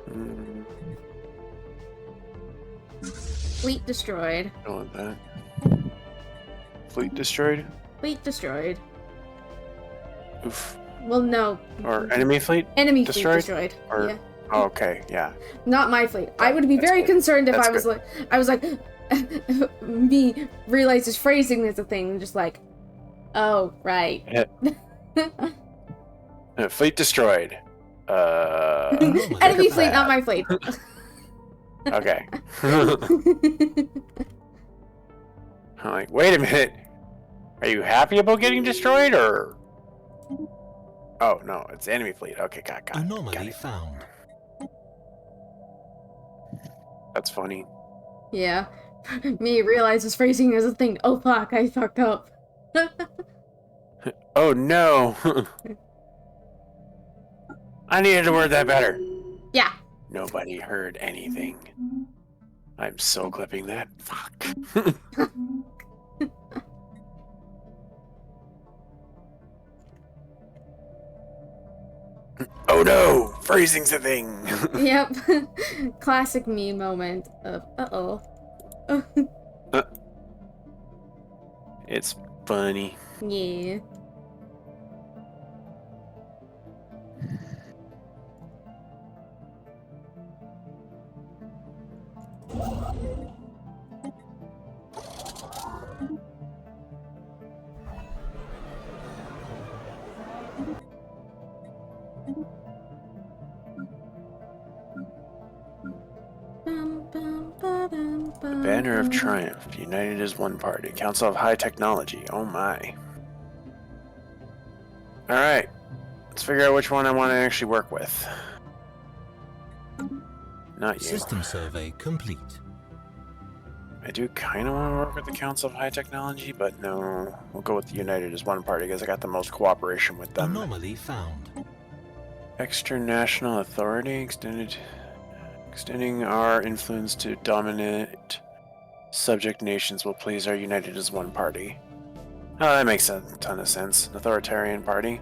Mm, Fleet destroyed. don't want that. Fleet destroyed? Fleet destroyed. Oof. Well, no. Or enemy fleet? Enemy destroyed? fleet destroyed. Or Yeah. oh, okay, yeah. Not my fleet. I would be That's very good. concerned if That's I was good. like, me realizes phrasing is a thing, and just like, oh, right. Fleet destroyed. Enemy fleet, not my fleet. Okay. I'm like, wait a minute. Are you happy about getting destroyed, or? Oh no, it's enemy fleet. Okay, got it. Anomaly found. That's funny. Yeah. Me realizes phrasing is a thing. Oh fuck, I fucked up. Oh no. I needed to word that better. Yeah. Nobody heard anything. I'm so clipping that. Fuck. Oh no! Phrasing's a thing! Yep. Classic me moment of uh-oh. It's funny. Yeah. The Banner of Triumph, united as one party. Council of High Technology. Oh my. Alright. Let's figure out which one I want to actually work with. Not you. System survey complete. I do kind of want to work with the Council of High Technology, but no. We'll go with the United as one party because I got the most cooperation with them. Anomaly found. Extra-national authority extending our influence to dominate subject nations will please our united as one party. Oh, that makes a ton of sense. An authoritarian party.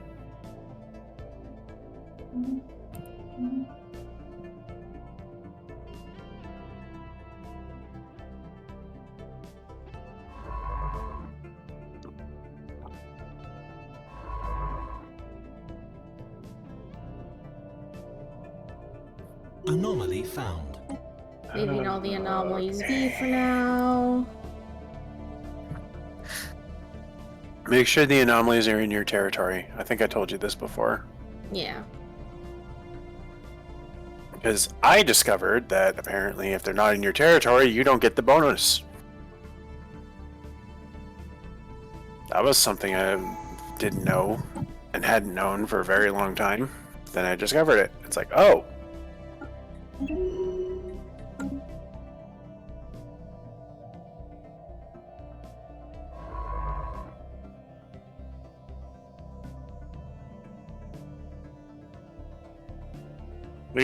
Anomaly found. Leaving all the anomalies be for now. Make sure the anomalies are in your territory. I think I told you this before. Yeah. Because I discovered that apparently if they're not in your territory, you don't get the bonus. That was something I didn't know and hadn't known for a very long time. Then I discovered it. It's like, oh, We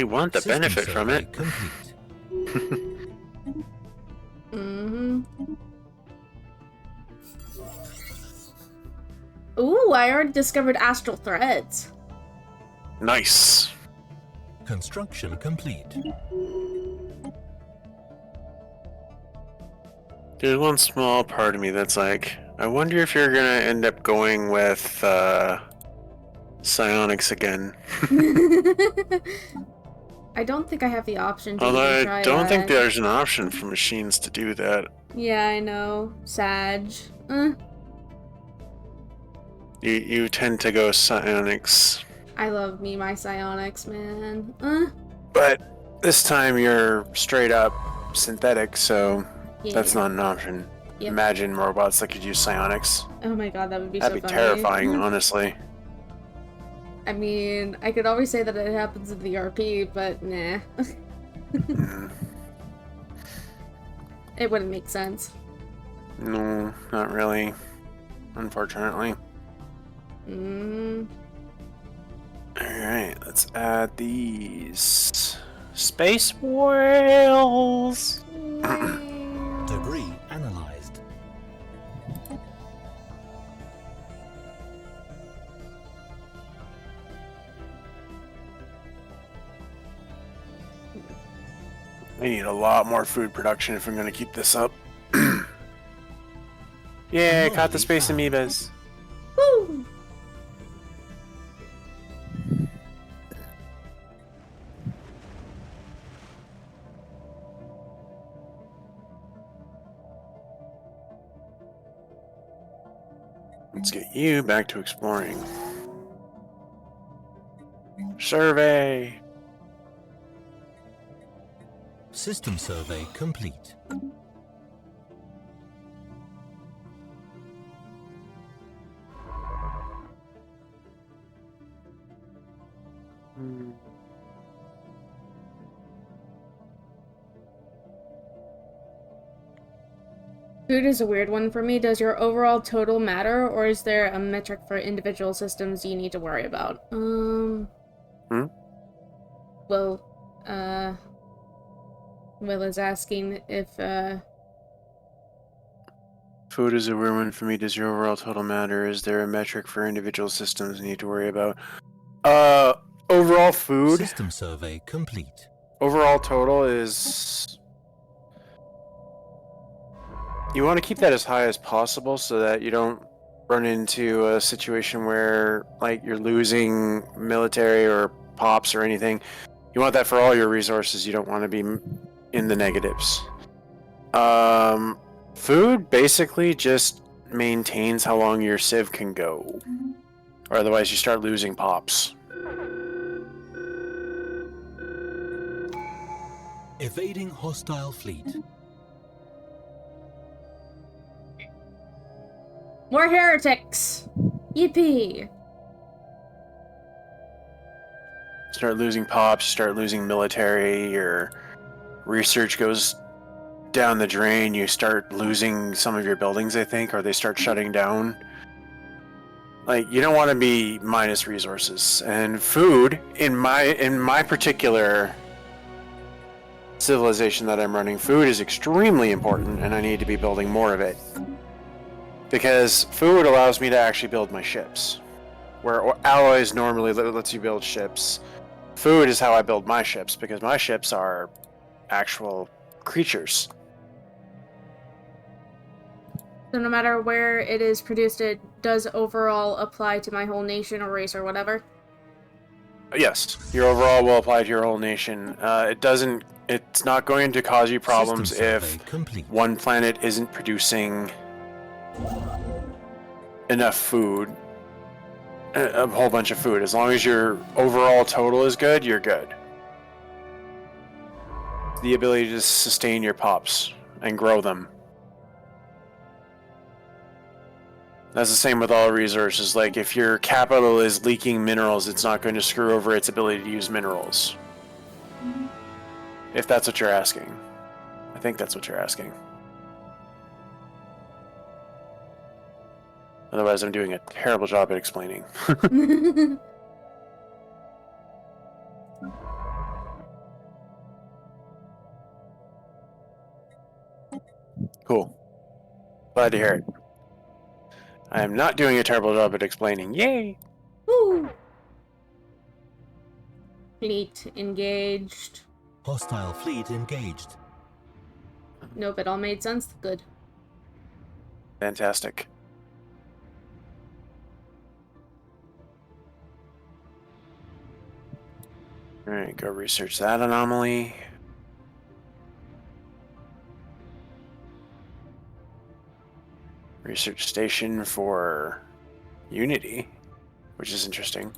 want the System benefit from survey it. complete. Mm-hmm. Ooh, I already discovered astral threads. Nice. Construction complete. There's one small part of me that's like, I wonder if you're gonna end up going with psionics again. I don't think I have the option to Although even I try don't that. think there's an option for machines to do that. Yeah, I know. Sag. You tend to go psionics. I love me my psionics, man. But this time you're straight up synthetic, so Yeah. that's not an option. Yep. Imagine robots that could use psionics. Oh my god, that would be That'd so be funny. terrifying, honestly. I mean, I could always say that it happens in the RP, but nah. It wouldn't make sense. No, not really. Unfortunately. Alright, let's add these. Space whales! Debris analyzed. I need a lot more food production if I'm going to keep this up. Yeah, caught the space amoebas. Woo! Let's get you back to exploring. Survey! System survey complete. Food is a weird one for me. Does your overall total matter, or is there a metric for individual systems you need to worry about? Well, Will is asking if, Food is a weird one for me. Does your overall total matter? Is there a metric for individual systems you need to worry about? Overall food. System survey complete. Overall total is... You want to keep that as high as possible so that you don't run into a situation where, like, you're losing military or pops or anything. You want that for all your resources. You don't want to be in the negatives. Food basically just maintains how long your civ can go. Or otherwise you start losing pops. Evading hostile fleet. more heretics! Yippee! Start losing pops, start losing military, your research goes down the drain, you start losing some of your buildings, I think, or they start shutting down. Like, you don't want to be minus resources. And food, in my particular civilization that I'm running, food is extremely important, and I need to be building more of it. Because food allows me to actually build my ships. Where alloys normally lets you build ships, food is how I build my ships, because my ships are actual creatures. So no matter where it is produced, it does overall apply to my whole nation or race or whatever? Yes, your overall will apply to your whole nation. It's not going to cause you problems if one planet isn't producing enough food, a whole bunch of food. As long as your overall total is good, you're good. The ability to sustain your pops and grow them. That's the same with all resources. Like, if your capital is leaking minerals, it's not going to screw over its ability to use minerals. If that's what you're asking. I think that's what you're asking. Otherwise, I'm doing a terrible job at explaining. Cool. Glad to hear it. I am not doing a terrible job at explaining. Yay! Woo! Fleet engaged. Hostile fleet engaged. Nope, it all made sense. Good. Fantastic. Alright, go research that anomaly. Research station for Unity, which is interesting.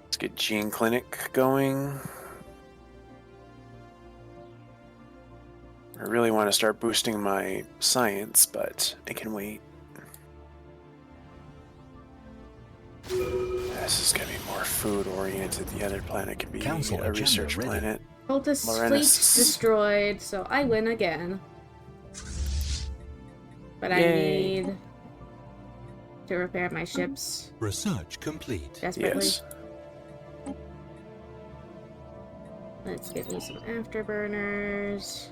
Let's get Gene Clinic going. I really want to start boosting my science, but I can wait. This is going to be more food-oriented. The other planet can be Council a agenda research ready. planet. Cultist fleet Lorenus. destroyed, so I win again. But I Yay. need to repair my ships Research complete. desperately. Yes. Let's get me some afterburners.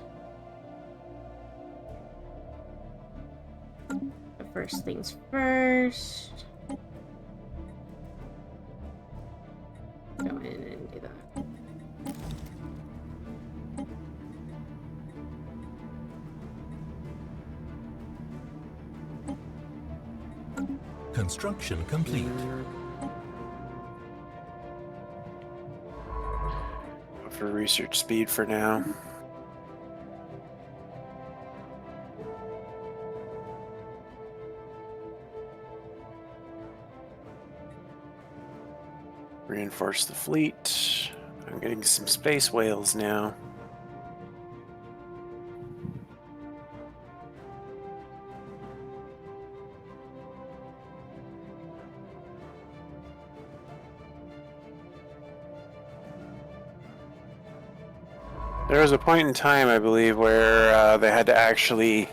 But first things first. Go in and do that. Construction complete. Go for research speed for now. Reinforce the fleet. I'm getting some space whales now. There was a point in time, I believe, where they had to actually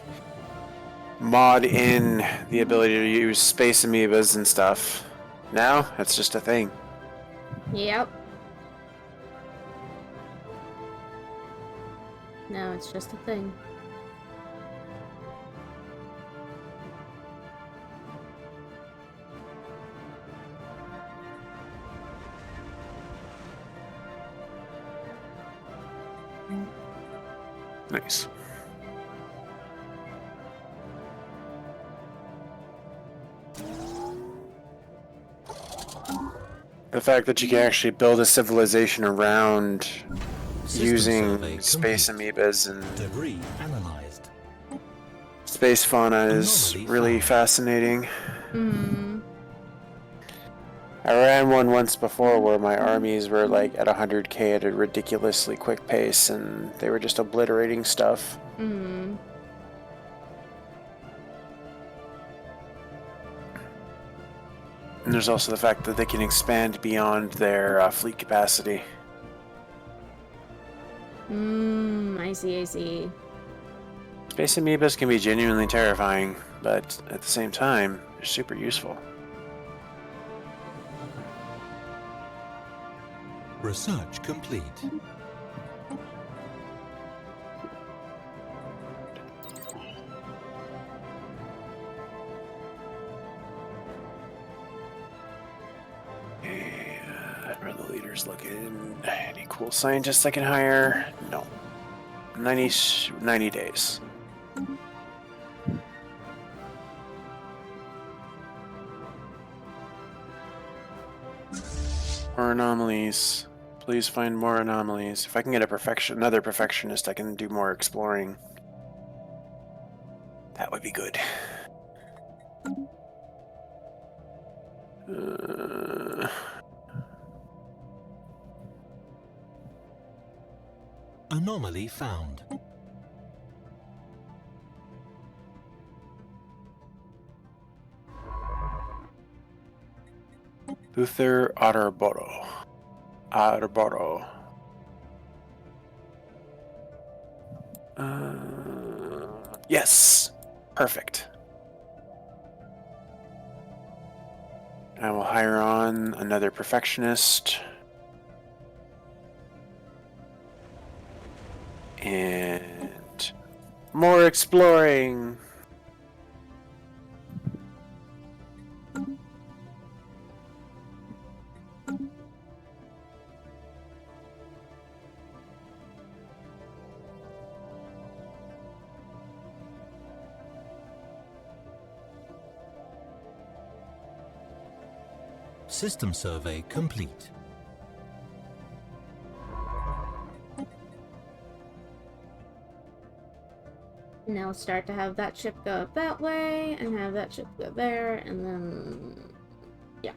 mod in the ability to use space amoebas and stuff. Now, that's just a thing. Yep. No, it's just a thing. Nice. The fact that you can actually build a civilization around System using survey space complete. amoebas and Debris analyzed. space fauna is Anomaly really found. fascinating. Hmm. I ran one once before where my armies were like at 100k at a ridiculously quick pace and they were just obliterating stuff. Hmm. And there's also the fact that they can expand beyond their fleet capacity. I see, I see. Space amoebas can be genuinely terrifying, but at the same time, they're super useful. Research complete. How are the leaders looking? Any cool scientists I can hire? No. 90 days. More anomalies. Please find more anomalies. If I can get another perfectionist, I can do more exploring. That would be good. Anomaly found. Luther Otterboro. Otterboro. Yes. Perfect. I will hire on another perfectionist. And more exploring. System survey complete. Now start to have that ship go up that way, and have that ship go there, and then... yeah.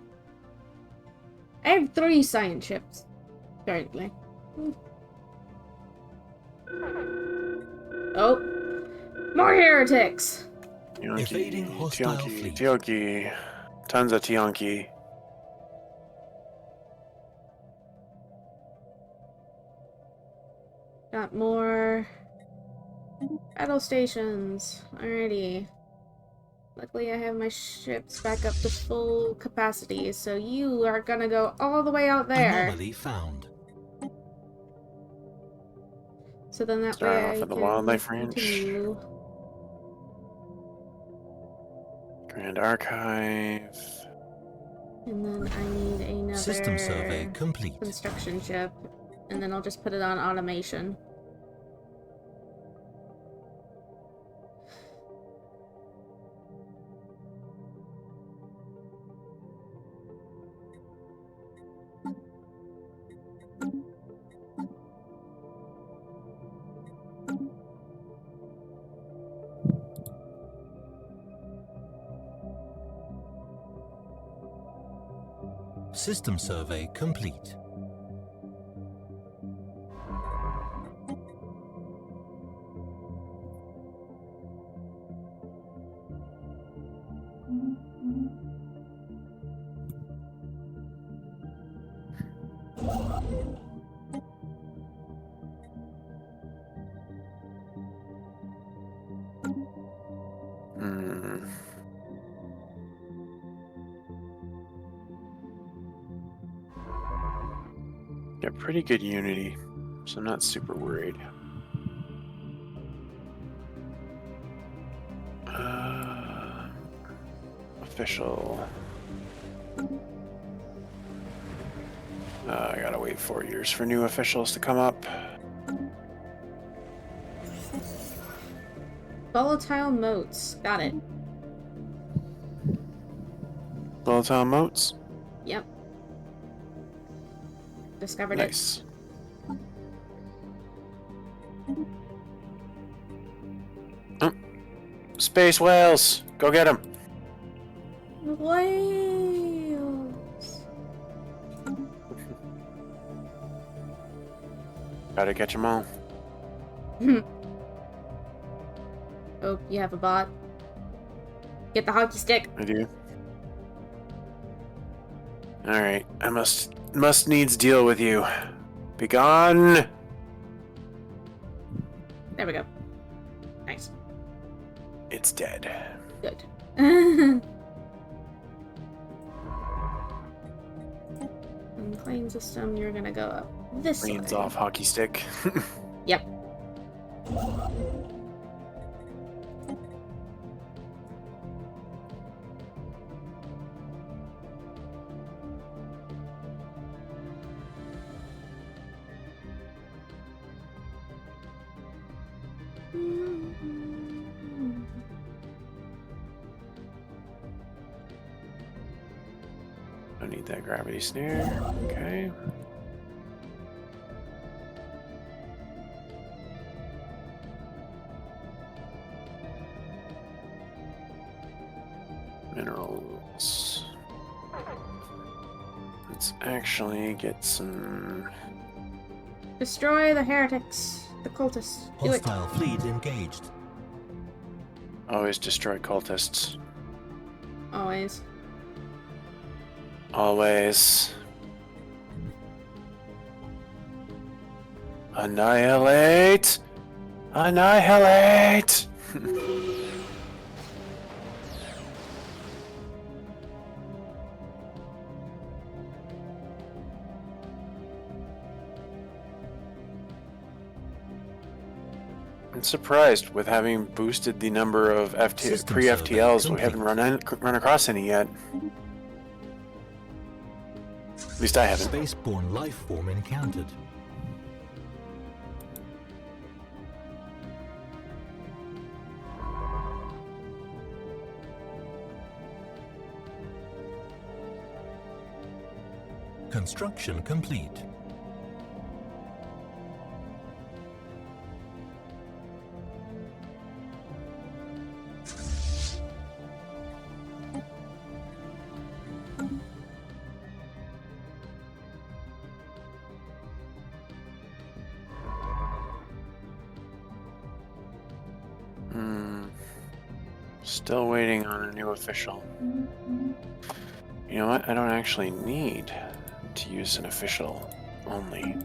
I have 3 science ships, currently. Oh! More heretics! Evading hostile fleet. Tianki. Tons of Tianki. Got more... battle stations. Alrighty. Luckily I have my ships back up to full capacity, so you are gonna go all the way out there. Anomaly found. So then that Starting way off I at the can wildlife range. continue. Grand Archive. And then I need another System survey complete. construction ship. And then I'll just put it on automation. System survey complete. Got pretty good unity, so I'm not super worried. Official. I gotta wait 4 years for new officials to come up. Volatile motes. Got it. Volatile motes? Yep. Discovered Nice. Oh, space whales! Go get them! it. Whales. Gotta catch them all. Oh, you have a bot. Get the hockey stick. I do. Alright, I must needs deal with you. Be gone! There we go. Nice. It's dead. Good. And plane system, you're gonna go up this Leans way. off hockey stick. Yep. Don't need that gravity snare. Okay. Minerals. Let's actually get some. Destroy the heretics, the cultists. Do it. Hostile fleet engaged. Always destroy cultists. Always. Always. Annihilate! Annihilate! I'm surprised with having boosted the number of System pre-FTLs. survey We haven't run across any yet. At least I haven't. Spaceborne life form encountered. Construction complete. Still waiting on a new official. You know what? I don't actually need to use an official only.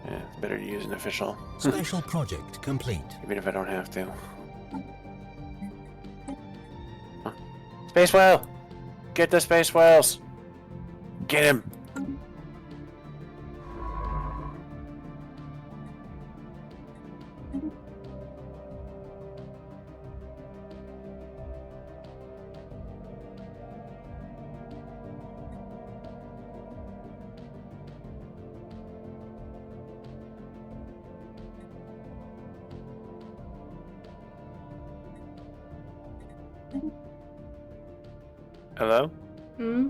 Yeah, it's better to use an official. Special project complete. Even if I don't have to. Huh. Space whale! Get the space whales! Get him! Hello? Hmm?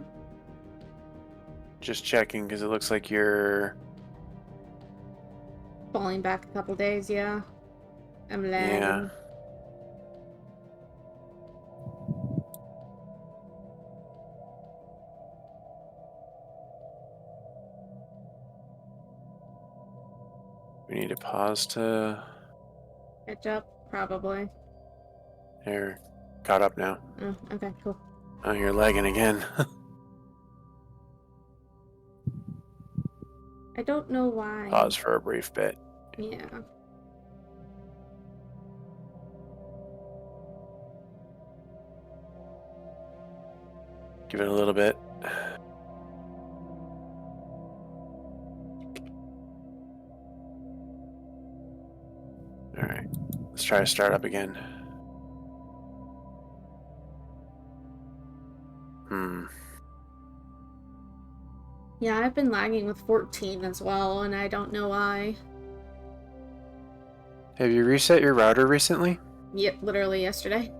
Just checking because it looks like you're... Falling back a couple days, yeah. I'm lagging. Yeah. We need to pause to... Catch up, probably. There. Caught up now. Oh, okay, cool. Oh, you're lagging again. I don't know why. Pause for a brief bit. Yeah. Give it a little bit. Alright. Let's try to start up again. Yeah, I've been lagging with 14 as well, and I don't know why. Have you reset your router recently? Yep, literally yesterday.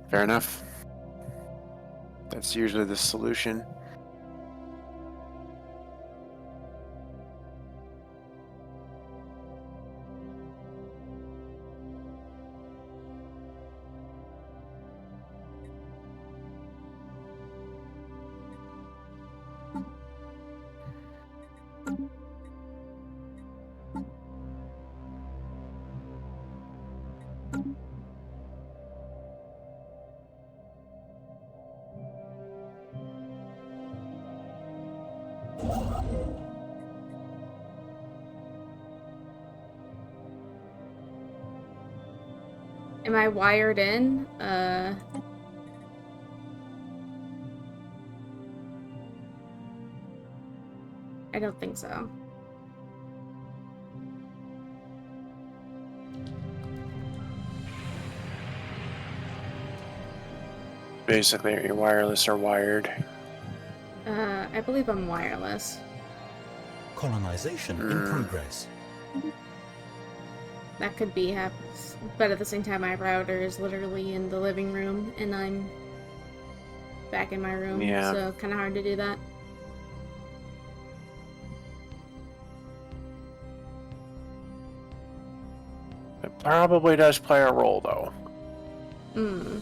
Fair enough. That's usually the solution. Am I wired in? I don't think so. Basically, your wireless are wired. I believe I'm wireless. Colonization in progress. That could be happens, but at the same time, my router is literally in the living room, and I'm back in my room, Yeah. so kind of hard to do that. It probably does play a role, though. Hmm.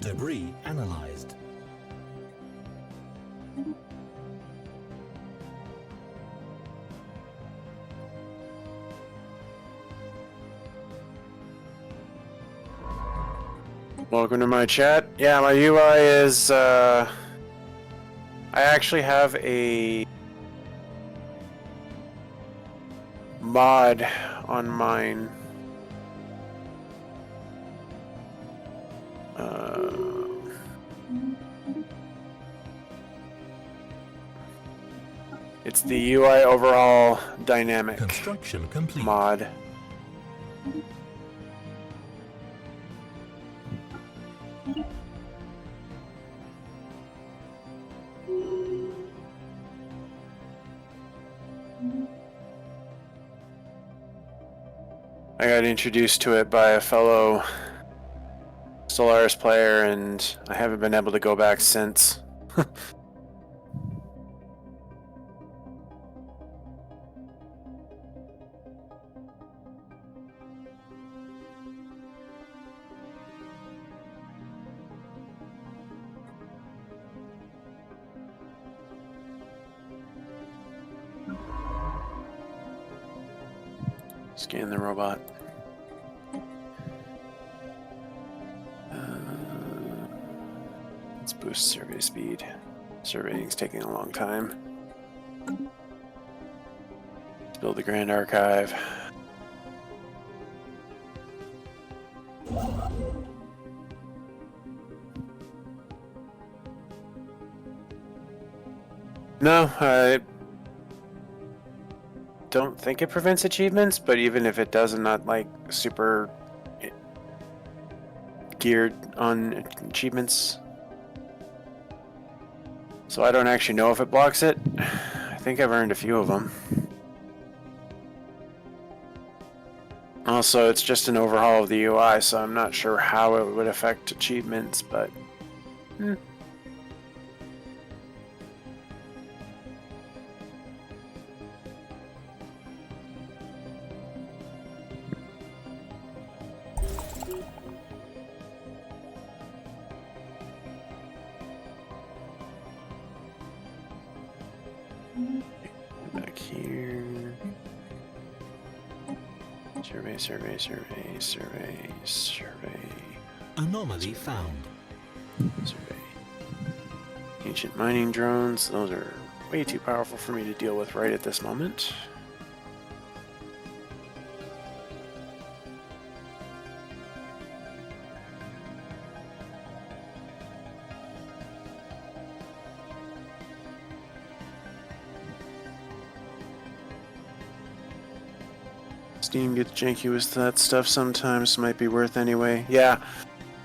Debris analyzed. Welcome to my chat. Yeah, my UI is, I actually have a mod on mine. It's the UI overhaul dynamic Construction complete. mod. I got introduced to it by a fellow Stellaris player, and I haven't been able to go back since. Scan the robot. Let's boost survey speed. Surveying's taking a long time. Let's build the Grand Archive. No, I don't think it prevents achievements, but even if it does, I'm not like super geared on achievements. So I don't actually know if it blocks it. I think I've earned a few of them. Also, it's just an overhaul of the UI, so I'm not sure how it would affect achievements, but... Back here. Survey. Anomaly found. Survey. Ancient mining drones. Those are way too powerful for me to deal with right at this moment. Steam gets janky with that stuff sometimes, might be worth anyway. Yeah,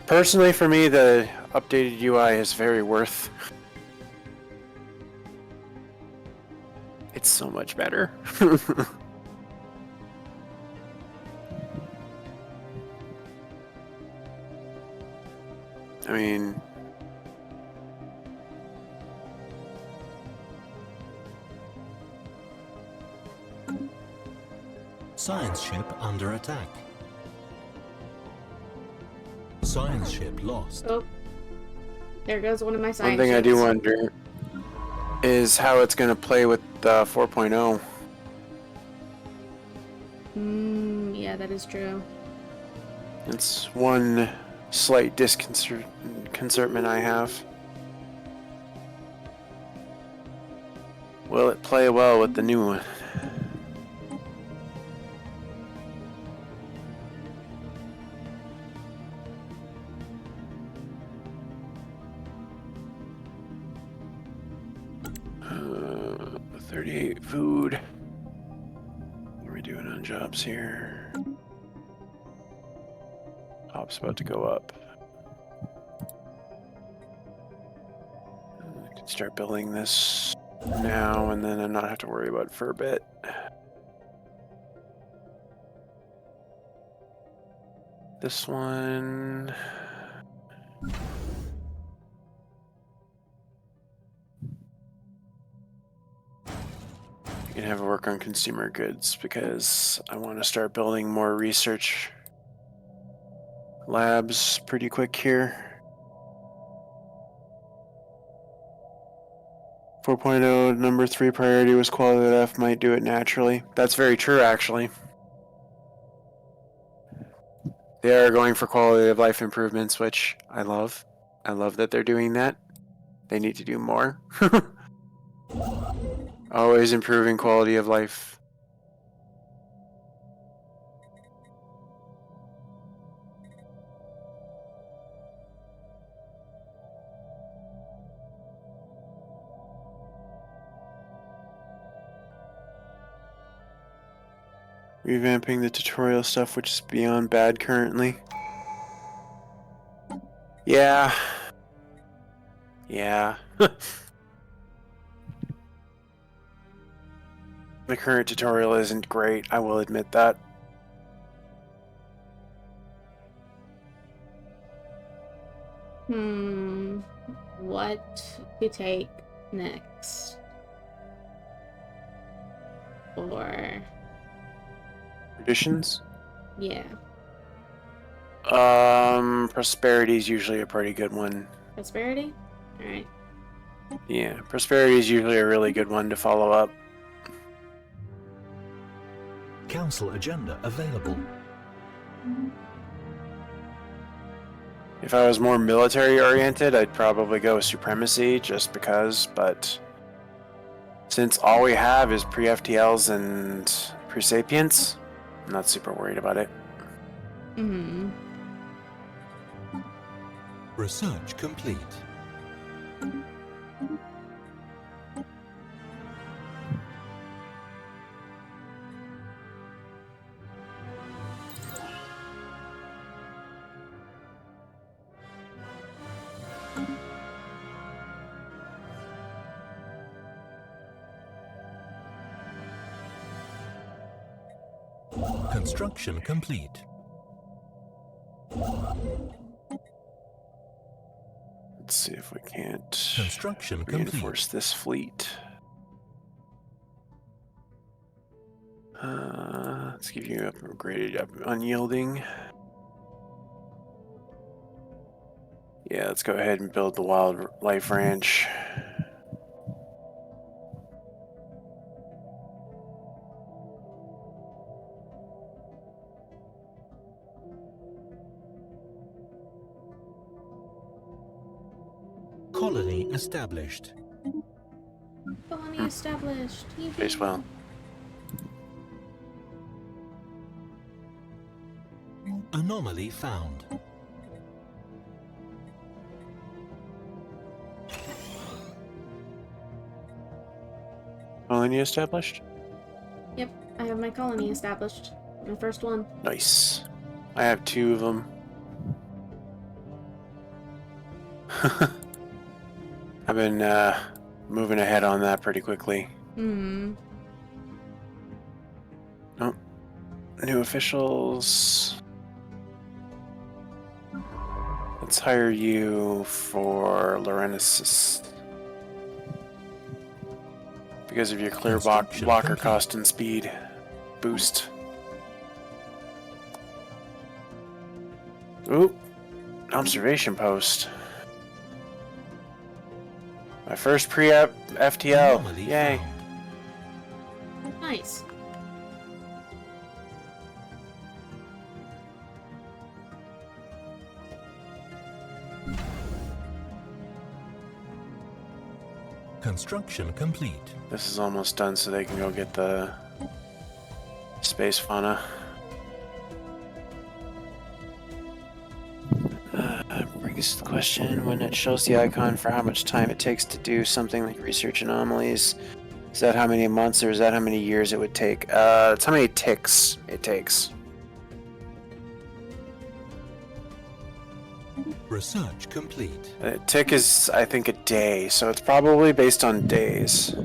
personally for me, the updated UI is very worth. It's so much better. I mean... Science ship under attack. Science ship lost. Oh. There goes one of my science One thing I do ships. wonder is how it's going to play with 4.0. Yeah, that is true. It's one slight disconcert I have. Will it play well with the new one? Uh, 38 food. What are we doing on jobs here? Pop's about to go up. I can start building this now, and then I not have to worry about it for a bit. This one... You can have a work on consumer goods because I want to start building more research labs pretty quick here. 4.0 number 3 priority was quality F, might do it naturally. That's very true, actually. They are going for quality of life improvements, which I love. I love that they're doing that. They need to do more. Always improving quality of life. Revamping the tutorial stuff, which is beyond bad currently. Yeah. Yeah. The current tutorial isn't great, I will admit that. What to take next? Or Traditions? yeah, Prosperity is usually a pretty good one. prosperity. All right. Yeah, prosperity is usually a really good one to follow up. Council agenda available. If I was more military oriented, I'd probably go supremacy just because, but since all we have is pre-FTLs and pre-sapients, I'm not super worried about it. Research complete. Construction complete. Let's see if we can't Construction complete. reinforce this fleet. Let's give you upgraded unyielding. Yeah, let's go ahead and build the wildlife ranch. Colony established. Colony established. Base well. Anomaly found. Colony established? Yep, I have my colony established. My first one. Nice. I have 2 of them. I've been moving ahead on that pretty quickly. Oh, new officials. Let's hire you for Lorenesis. Because of your clear blocker cost and speed boost. Ooh, observation post. My first pre-FTL. Anomaly Yay. found. Nice. Construction complete. This is almost done so they can go get the space fauna. Brings the question, when it shows the icon for how much time it takes to do something like research anomalies, is that how many months or is that how many years it would take? It's how many ticks it takes. Research complete. A tick is, I think, a day, so it's probably based on days.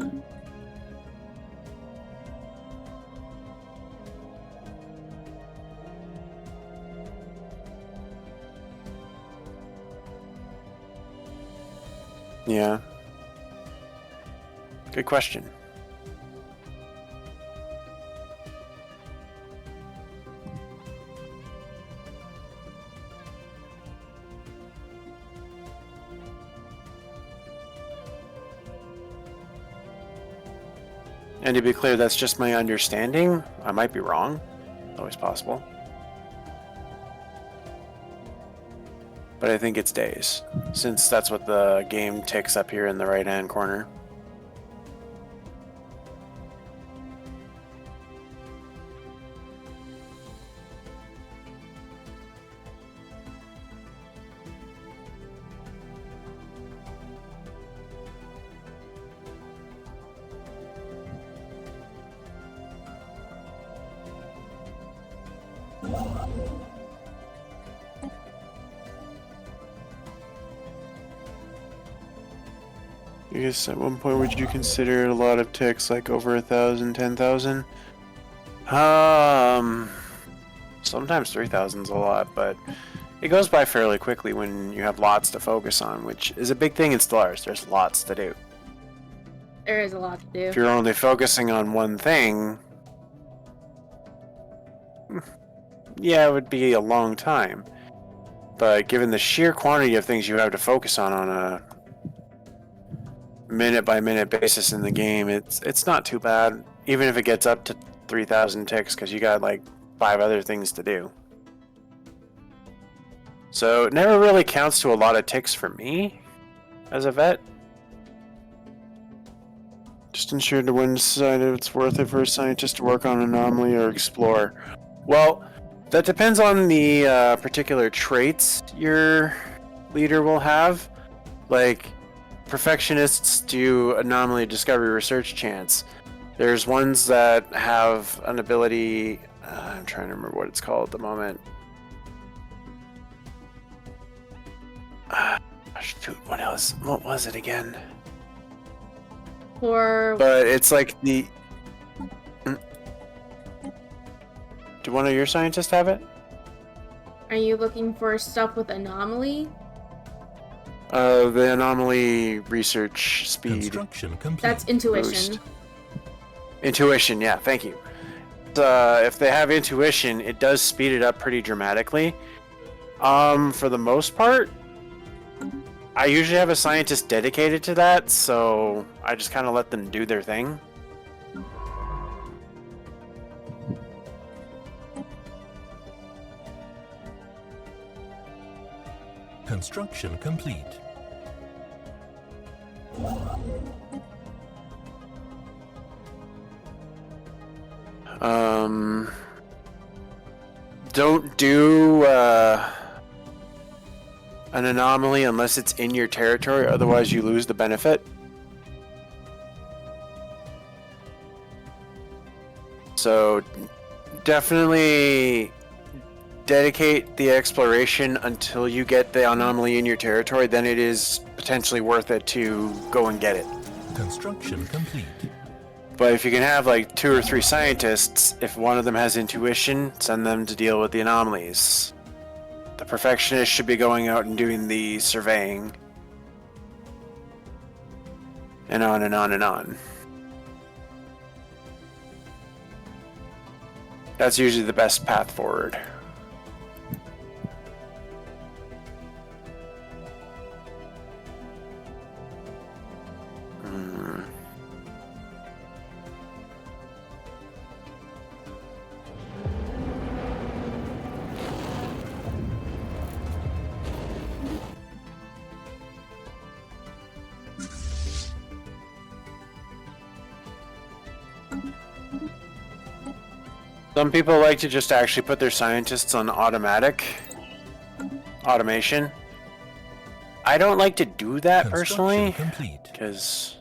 Yeah. Good question. And to be clear, that's just my understanding. I might be wrong. Always possible. but I think it's days, since that's what the game ticks up here in the right-hand corner. I guess at one point would you consider a lot of ticks, like over 1,000, 10,000? Sometimes 3,000 is a lot, but it goes by fairly quickly when you have lots to focus on, which is a big thing in Stellaris. There's lots to do. There is a lot to do. If you're only focusing on one thing, yeah, it would be a long time. But given the sheer quantity of things you have to focus on a minute-by-minute basis in the game, it's not too bad, even if it gets up to 3,000 ticks, because you got like 5 other things to do. So it never really counts to a lot of ticks for me as a vet. Just ensure to when decided it's worth it for a scientist to work on an anomaly or explore. Well, that depends on the particular traits your leader will have. Like, perfectionists do anomaly discovery research chance. There's ones that have an ability, I'm trying to remember what it's called at the moment. Shoot, what was it again? But it's like the... Do one of your scientists have it? Are you looking for stuff with anomaly? The anomaly research speed. Construction complete. That's intuition. Boost. Intuition, yeah, thank you. If they have intuition, it does speed it up pretty dramatically. For the most part, I usually have a scientist dedicated to that, so I just kind of let them do their thing. Construction complete. Don't do an anomaly unless it's in your territory, otherwise you lose the benefit. So definitely dedicate the exploration until you get the anomaly in your territory, then it is potentially worth it to go and get it. Construction complete. But if you can have like 2 or 3 scientists, if one of them has intuition, send them to deal with the anomalies. The perfectionist should be going out and doing the surveying. And on and on and on. That's usually the best path forward. Some people like to just actually put their scientists on automation. I don't like to do that personally, because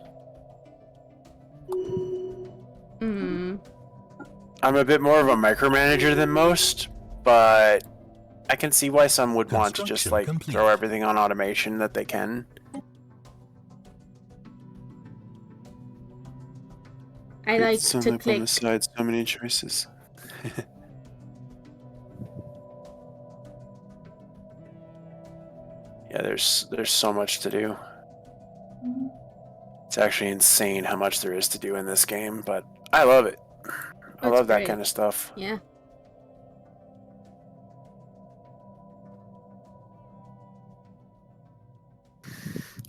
I'm a bit more of a micromanager than most, but I can see why some would want to just like throw everything on automation that they can. I like to click. On the side, so many choices. Yeah, there's so much to do. It's actually insane how much there is to do in this game, but I love it. I love that kind of stuff. Yeah.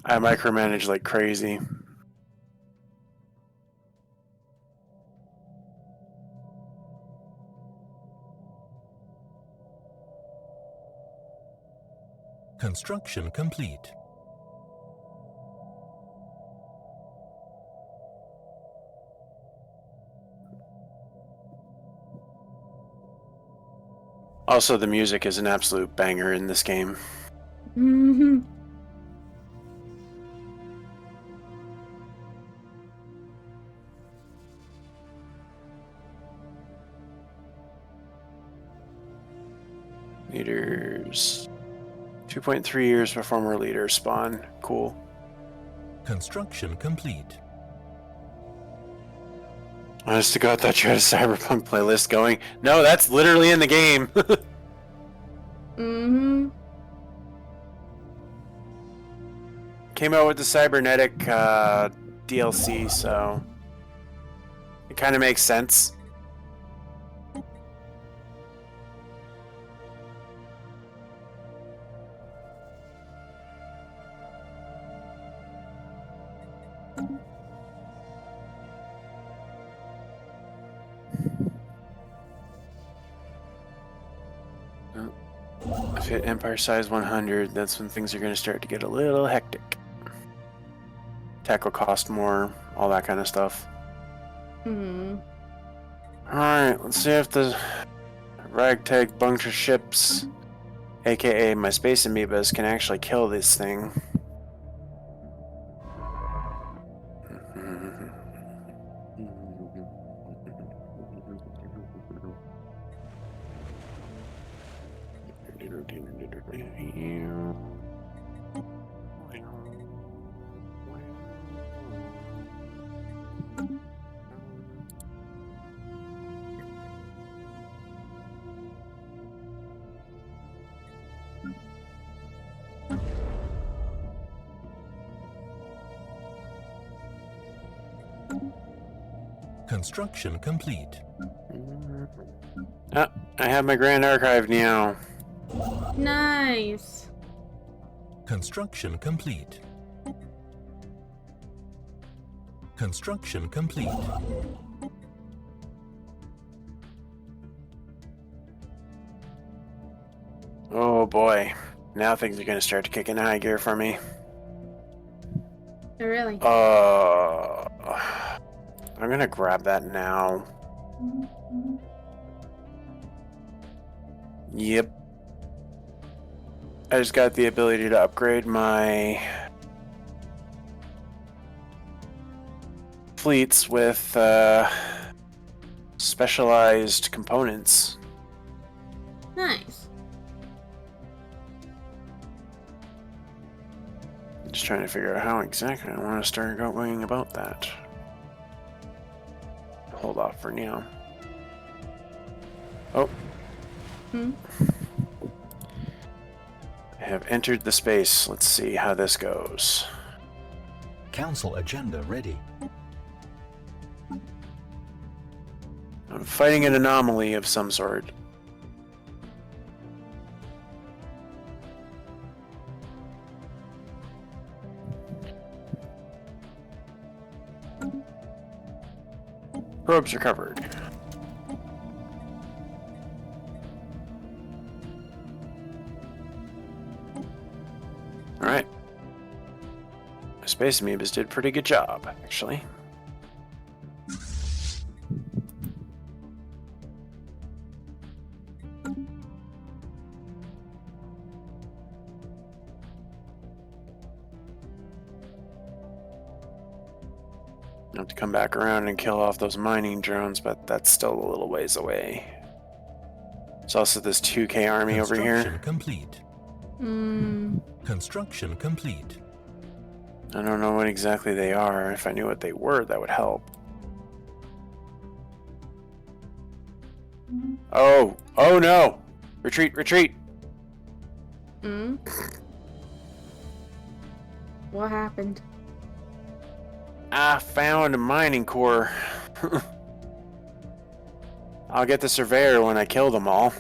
I micromanage like crazy. Construction complete. Also, the music is an absolute banger in this game. Mm-hmm. Leaders. 2.3 years before more leaders spawn. Cool. Construction complete. Honest to God, I thought you had a Cyberpunk playlist going. No, that's literally in the game. Mm-hmm. Came out with the cybernetic DLC, so it kind of makes sense. If it Empire size 100, that's when things are going to start to get a little hectic. Tech will cost more, all that kind of stuff. Mm-hmm. Alright, let's see if the ragtag bunch of ships, aka my space amoebas, can actually kill this thing. Construction complete. Ah, I have my Grand Archive now. Nice. Construction complete. Construction complete. Oh boy. Now things are going to start to kick in high gear for me. Oh, really? I'm going to grab that now. Yep. I just got the ability to upgrade my fleets with specialized components. Nice. Just trying to figure out how exactly I want to start going about that. Hold off for now. Oh. Hmm? I have entered the space. Let's see how this goes. Council agenda ready. I'm fighting an anomaly of some sort. Probes recovered. Alright. My space amoebas did a pretty good job, actually. I have to come back around and kill off those mining drones, but that's still a little ways away. There's also this 2K army over Construction here. complete. Construction complete. I don't know what exactly they are. If I knew what they were, that would help. Oh! Oh no! Retreat, retreat! What happened? I found a mining core. I'll get the surveyor when I kill them all.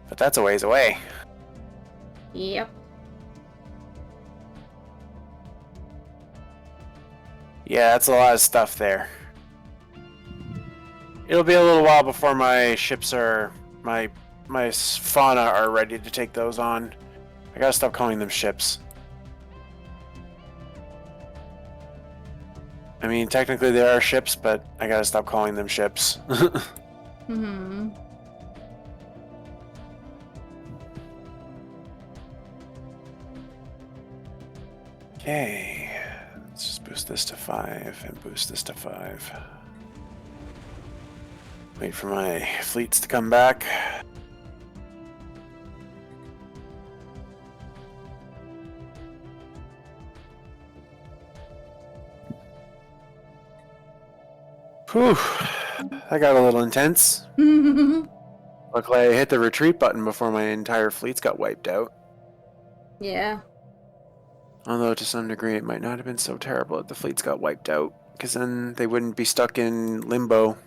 But that's a ways away. Yep. Yeah, that's a lot of stuff there. It'll be a little while before my ships are... my my fauna are ready to take those on. I gotta stop calling them ships. I mean, technically they are ships, but I gotta stop calling them ships. Mm-hmm. Okay, let's just boost this to 5 and boost this to 5. Wait for my fleets to come back. Whew, that got a little intense. Luckily I hit the retreat button before my entire fleets got wiped out. Yeah. Although to some degree it might not have been so terrible if the fleets got wiped out, because then they wouldn't be stuck in limbo.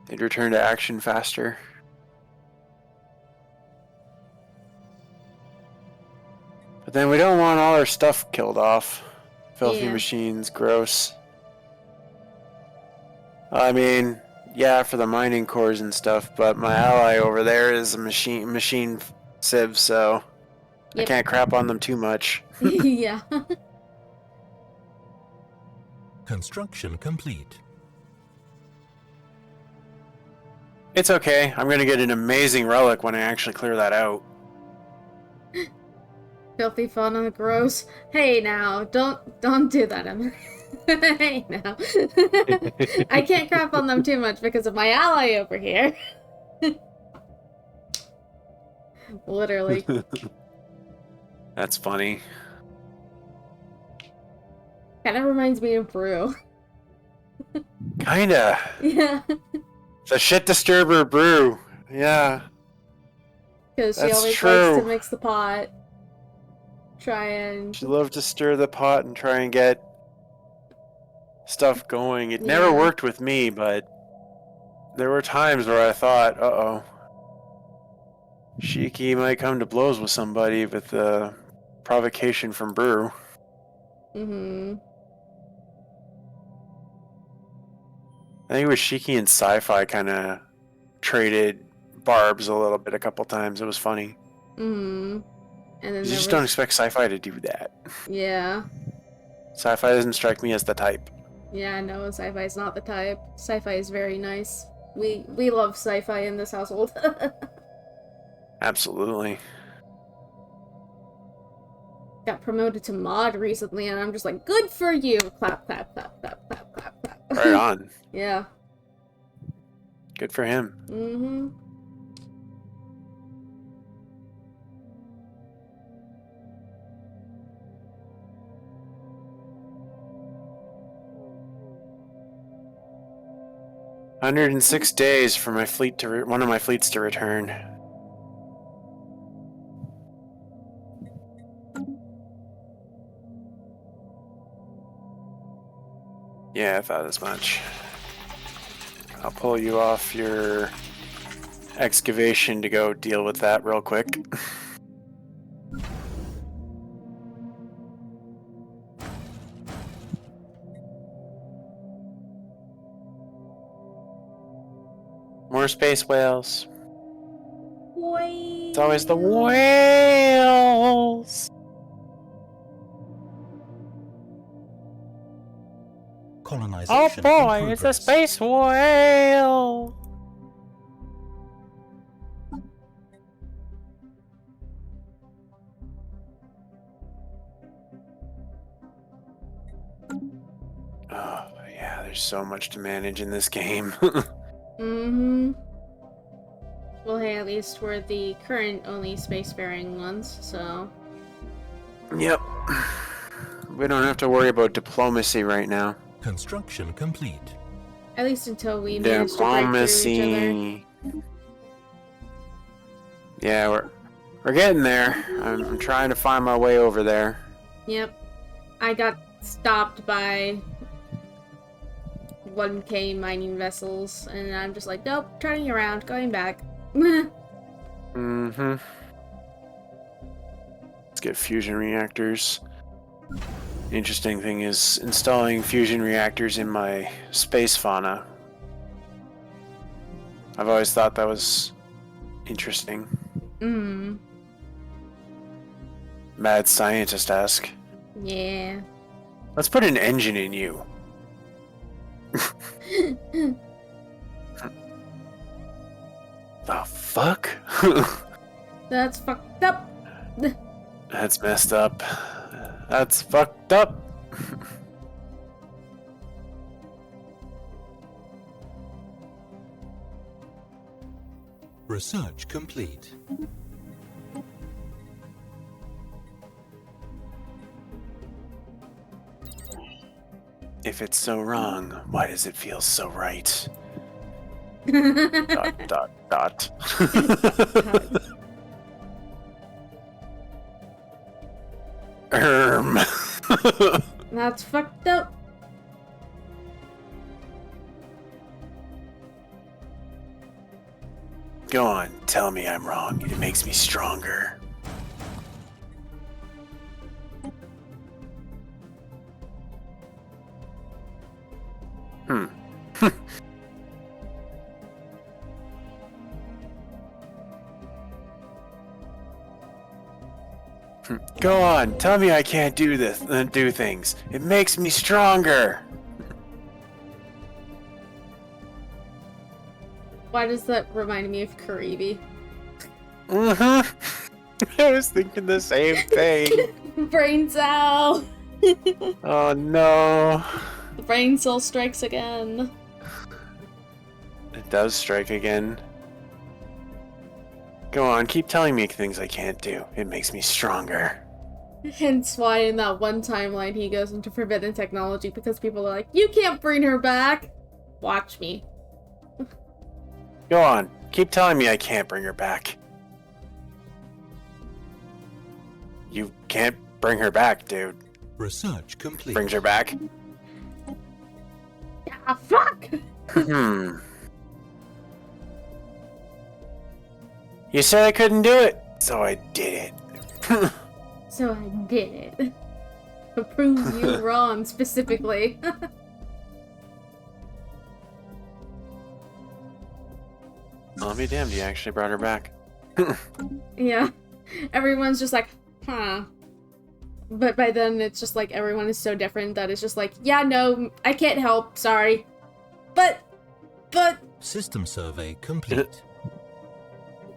They'd return to action faster. But then we don't want all our stuff killed off. Filthy Yeah. machines, gross. I mean, yeah, for the mining cores and stuff, but my ally over there is a machine civ, so I Yep. can't crap on them too much. Yeah. Construction complete. It's okay. I'm gonna get an amazing relic when I actually clear that out. Filthy fauna, gross. Hey now, don't do that, Emma. Hey now. I can't crap on them too much because of my ally over here. Literally. That's funny. Kind of reminds me of Brew. Kinda. Yeah. The shit disturber brew. Yeah. Because she That's always true. likes to mix the pot. Try and... She loved to stir the pot and try and get stuff going. It never Yeah. worked with me, but there were times where I thought, uh-oh, Shiki might come to blows with somebody with the provocation from Brew. Mm-hmm. I think it was Shiki and Sci-Fi kind of traded barbs a little bit a couple times. It was funny. Mm-hmm. And then You there just don't was... expect Sci-Fi to do that. Yeah. Sci-Fi doesn't strike me as the type. Yeah, no, sci-fi's not the type. Sci-fi is very nice. We love sci-fi in this household. Absolutely. Got promoted to mod recently, and I'm just like, good for you! Clap, clap, clap, clap, clap, clap, clap. Right on. Yeah. Good for him. Mm-hmm. $106 for my fleet to one of my fleets to return. Yeah, I thought as much. I'll pull you off your excavation to go deal with that real quick. More space whales. Whale. It's always the whales. Colonization Oh in boy, it's a progress. space whale. Oh, yeah, there's so much to manage in this game. Mm-hmm. Well, hey, at least we're the current only spacefaring ones, so... Yep. We don't have to worry about diplomacy right now. Construction complete. At least until we manage to break through each other. Diplomacy. Yeah, we're getting there. I'm trying to find my way over there. Yep. I got stopped by 1K mining vessels, and I'm just like, nope, turning around, going back. Mm-hmm. Let's get fusion reactors. The interesting thing is installing fusion reactors in my space fauna. I've always thought that was interesting. Mad scientist-esque. Yeah. Let's put an engine in you. The fuck? That's fucked up. That's messed up. That's fucked up. Research complete. If it's so wrong, why does it feel so right? Dot. That's fucked up. Go on, tell me I'm wrong. It makes me stronger. Go on, tell me I can't do this and do things. It makes me stronger. Why does that remind me of Karibi? I was thinking the same thing. Brain cell! Oh no. The brain cell strikes again. It does strike again. Go on, keep telling me things I can't do. It makes me stronger. Hence why in that one timeline he goes into forbidden technology because people are like, you can't bring her back! Watch me. Go on, keep telling me I can't bring her back. You can't bring her back, dude. Research complete. Brings her back? Ah, fuck! You said I couldn't do it, so I did it. So I did it. To prove you wrong, specifically. I'll be damned, you actually brought her back. Yeah. Everyone's just like, huh. But by then, it's just like, everyone is so different that it's just like, yeah, no, I can't help, sorry. But... System survey complete.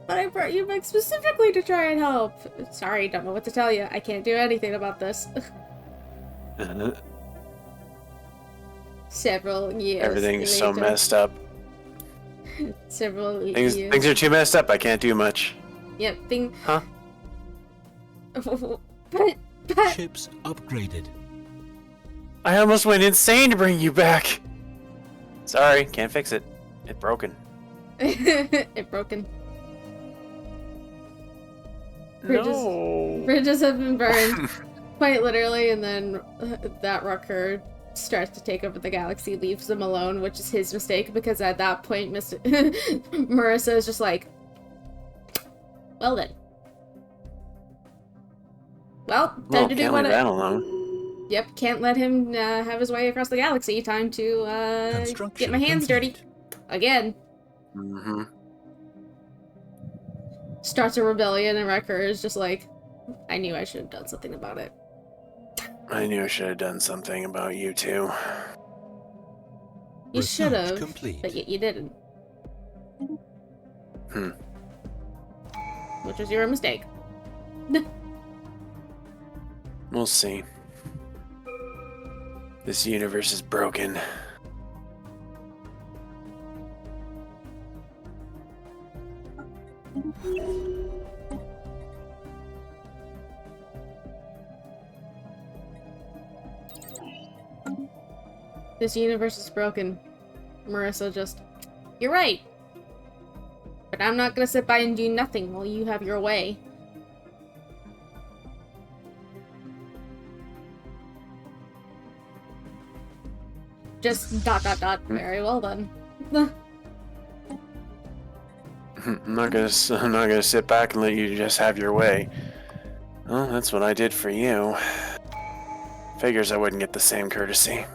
But I brought you back specifically to try and help. Sorry, don't know what to tell you. I can't do anything about this. Several years Everything's so later. messed up. Several Things years. are too messed up, I can't do much. Yep, thing... Huh? But... Ships upgraded. I almost went insane to bring you back. Sorry, can't fix it. It's broken. It broken. No. Bridges have been burned, quite literally, and then that Rucker starts to take over the galaxy, leaves them alone, which is his mistake, because at that point, Marissa is just like, well then. Well, time to do can't what leave that alone. Yep, can't let him have his way across the galaxy. Time to get my hands dirty. Again. Mm-hmm. Starts a rebellion, and Wrecker is just like, I knew I should have done something about it. I knew I should have done something about you too. You should have, complete. but yet you didn't. Hmm. Which was your mistake. We'll see. This universe is broken. This universe is broken. Marissa just, you're right. But I'm not gonna sit by and do nothing while you have your way. Just ... Very well done. I'm not gonna sit back and let you just have your way. Well, that's what I did for you. Figures I wouldn't get the same courtesy.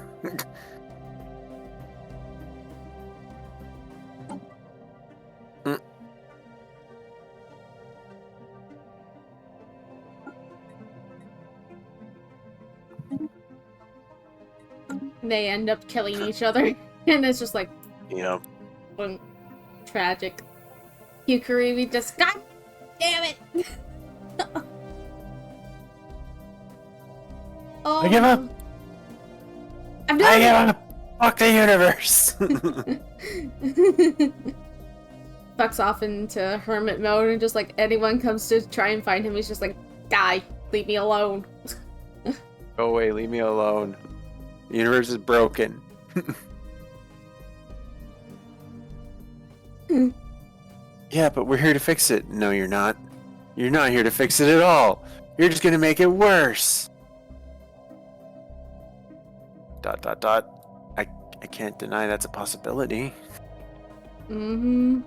They end up killing each other. And it's just like, Yep. tragic. Yukaribi just, God damn it! Oh, I give up! I'm I done! give up! Fuck the universe! Fucks off into hermit mode, and just like anyone comes to try and find him, he's just like, die, leave me alone. Go away, leave me alone. The universe is broken. Yeah, but we're here to fix it. No, you're not. You're not here to fix it at all. You're just gonna make it worse. ... I can't deny that's a possibility. Mm-hmm.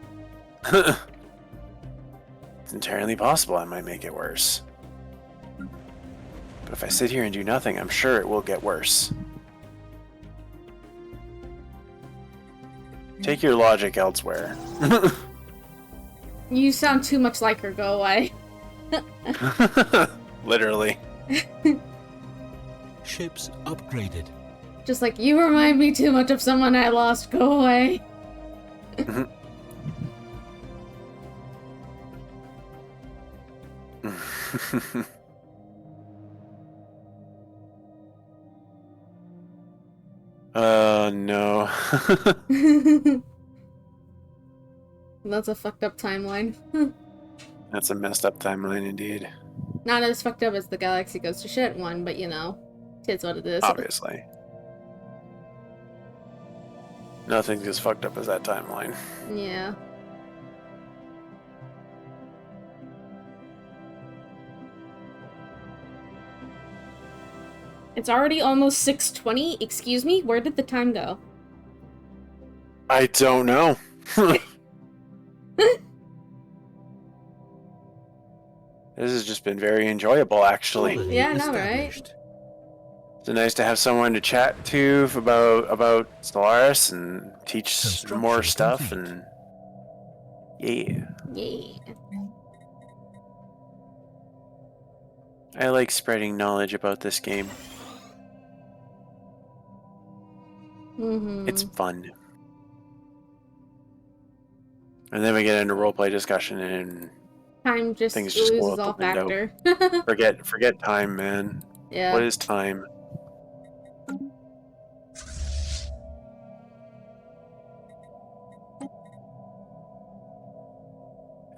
It's entirely possible I might make it worse. But if I sit here and do nothing, I'm sure it will get worse. Take your logic elsewhere. You sound too much like her, go away. Literally. Ships upgraded. Just like, you remind me too much of someone I lost, go away. No. That's a fucked up timeline. That's a messed up timeline indeed. Not as fucked up as the galaxy goes to shit one, but you know, it's what it is. Obviously. Nothing's as fucked up as that timeline. Yeah. It's already almost 6:20. Excuse me, where did the time go? I don't know. This has just been very enjoyable, actually. Colony Yeah, I know, right? established. It's nice to have someone to chat to about Stellaris and teach Construction more stuff, complete. and yeah. Yeah. I like spreading knowledge about this game. Mm-hmm. It's fun. And then we get into roleplay discussion and Time just things just go loses out all the window. factor. Forget time, man. Yeah. What is time?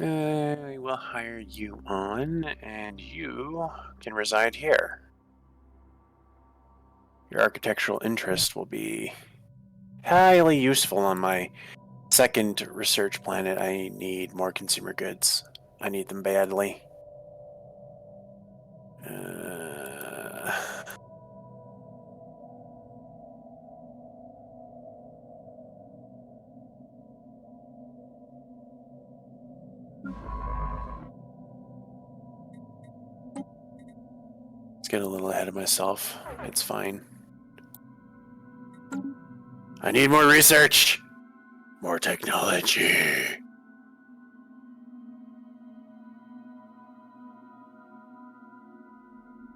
I will hire you on, and you can reside here. Your architectural interest will be highly useful on my second research planet. I need more consumer goods. I need them badly. Let's get a little ahead of myself. It's fine. I need more research. More technology.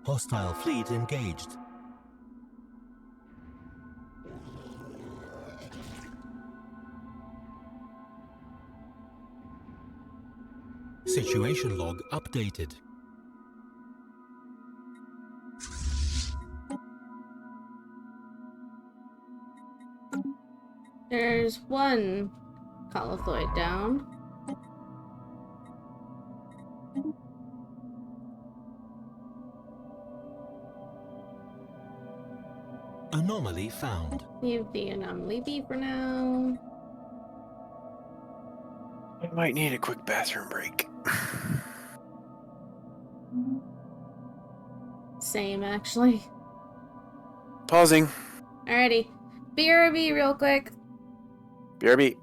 Hostile fleet engaged. Situation log updated. There's one Colothoid down. Anomaly found. Leave the anomaly be for now. I might need a quick bathroom break. Same, actually. Pausing. Alrighty. BRB real quick. BRB.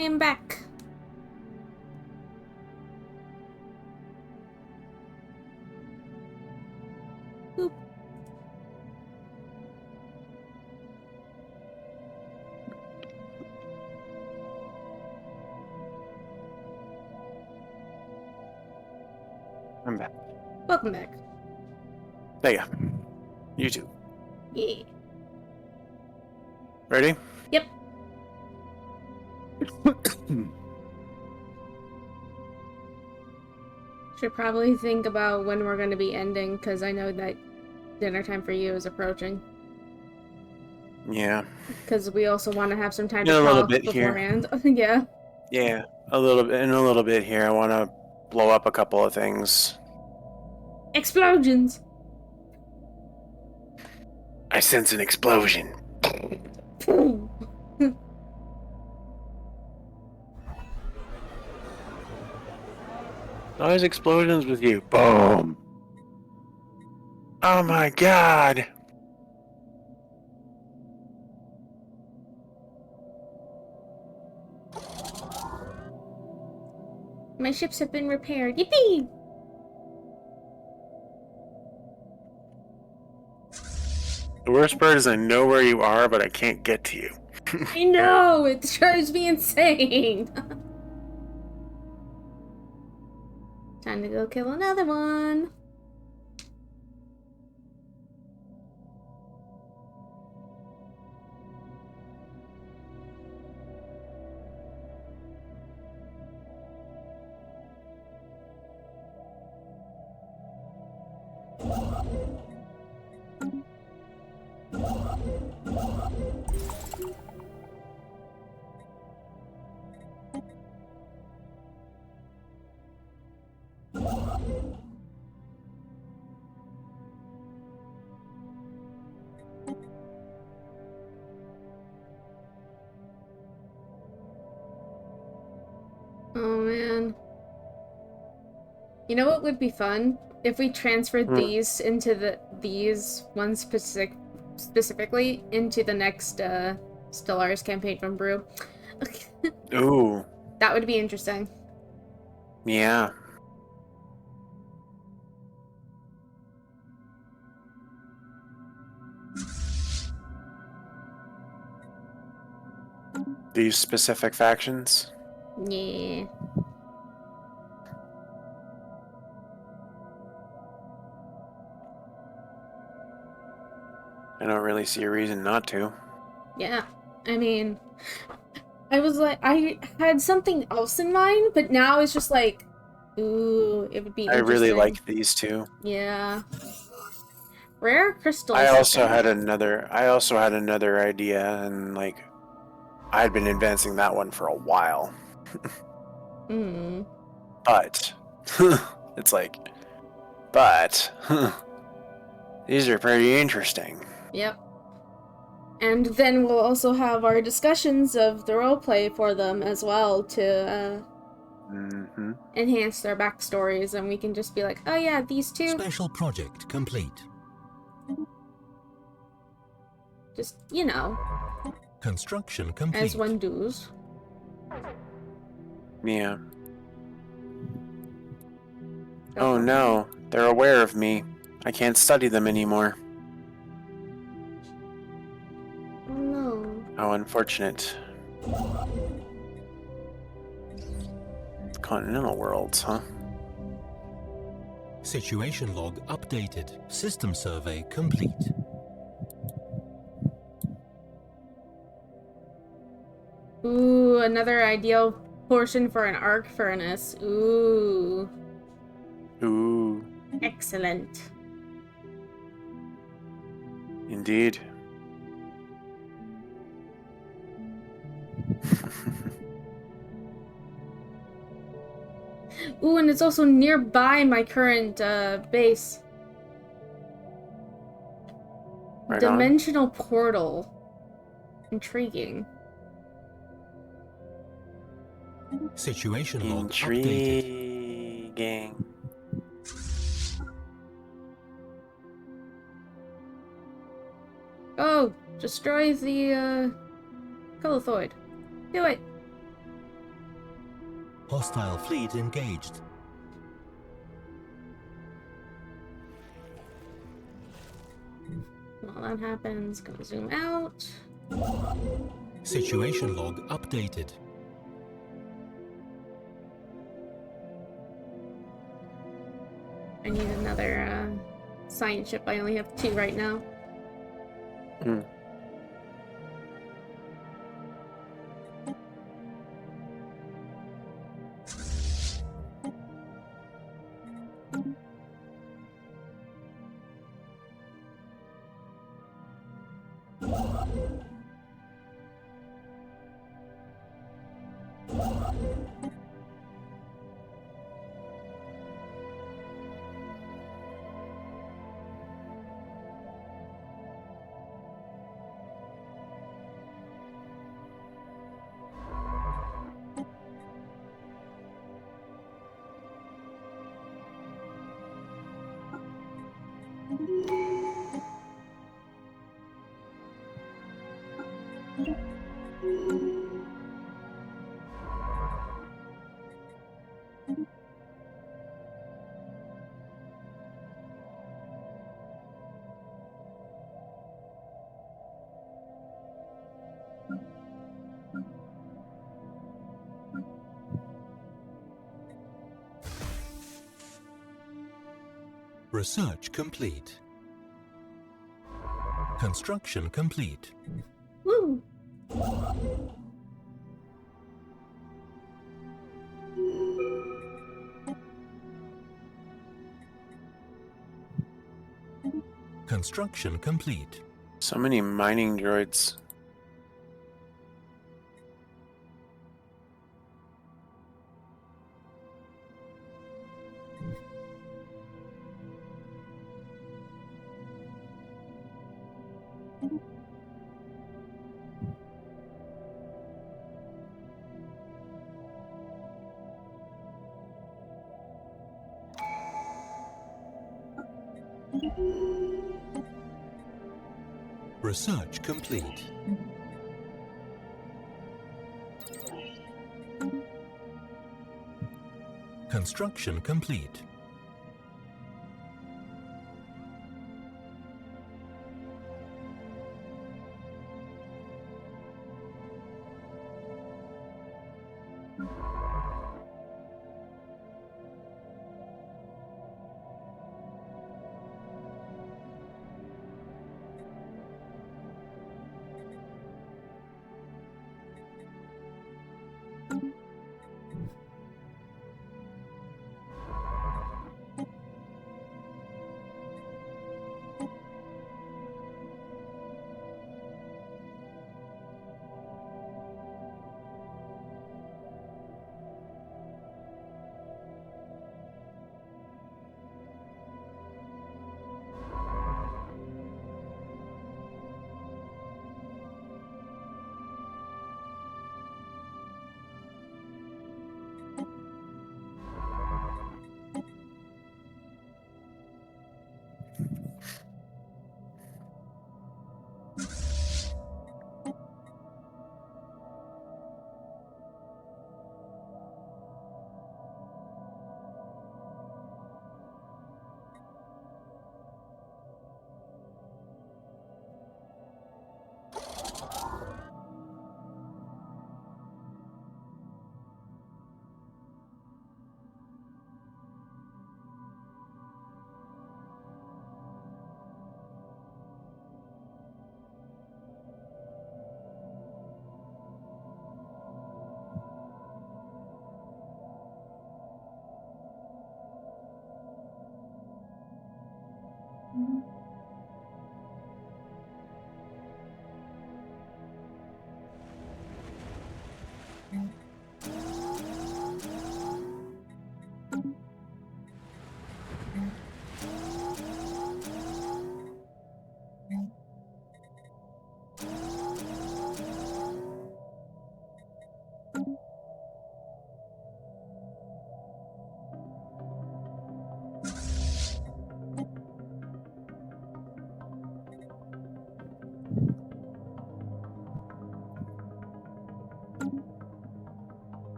I am back. Boop. I'm back. Welcome back. There you go. You too. Yeah. Ready? Yep. Should probably think about when we're going to be ending, because I know that dinner time for you is approaching. Yeah. Because we also want to have some time In to a little talk bit here. beforehand. Yeah. Yeah. In a little bit here. I want to blow up a couple of things. Explosions! I sense an explosion. Always explosions with you. Boom. Oh my god. My ships have been repaired. Yippee! The worst part is I know where you are, but I can't get to you. I know! It drives me insane! Time to go kill another one. Oh man. You know what would be fun? If we transferred these into these ones specifically into the next Stellaris campaign from Brew. Ooh. That would be interesting. Yeah. These specific factions? Yeah. I don't really see a reason not to. Yeah. I mean, I was like, I had something else in mind, but now it's just like, ooh, it would be I interesting. really like these two. Yeah. Rare crystals. I also okay. had another idea, and like I'd been advancing that one for a while. Hmm. But it's like, but these are pretty interesting. Yep. And then we'll also have our discussions of the roleplay for them as well to Mm-hmm. enhance their backstories, and we can just be like, oh yeah, these two, Special project complete. just, you know, Construction complete. as one does. Yeah. Go Oh for it. no, they're aware of me. I can't study them anymore. Oh no. How unfortunate. Continental worlds, huh? Situation log updated. System survey complete. Ooh, another ideal portion for an arc furnace. Ooh. Ooh, Excellent. indeed. Ooh, and it's also nearby my current base. Right on. Dimensional portal. Intriguing. Situation log updated. Intriguing. Oh, destroy the Colothoid. Do it. Hostile fleet engaged. While that happens, gonna zoom out. Situation log updated. I need another science ship. I only have 2 right now. Hmm. Research complete. Construction complete. Woo! Construction complete. So many mining droids. Research complete. Construction complete.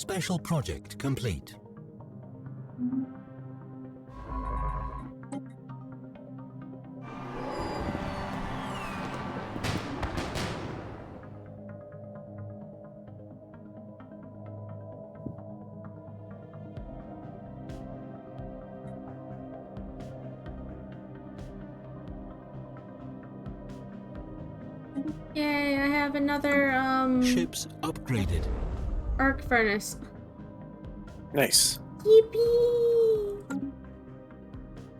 Special project complete. Yay, I have another, Ships upgraded. arc furnace. Nice. Yippee!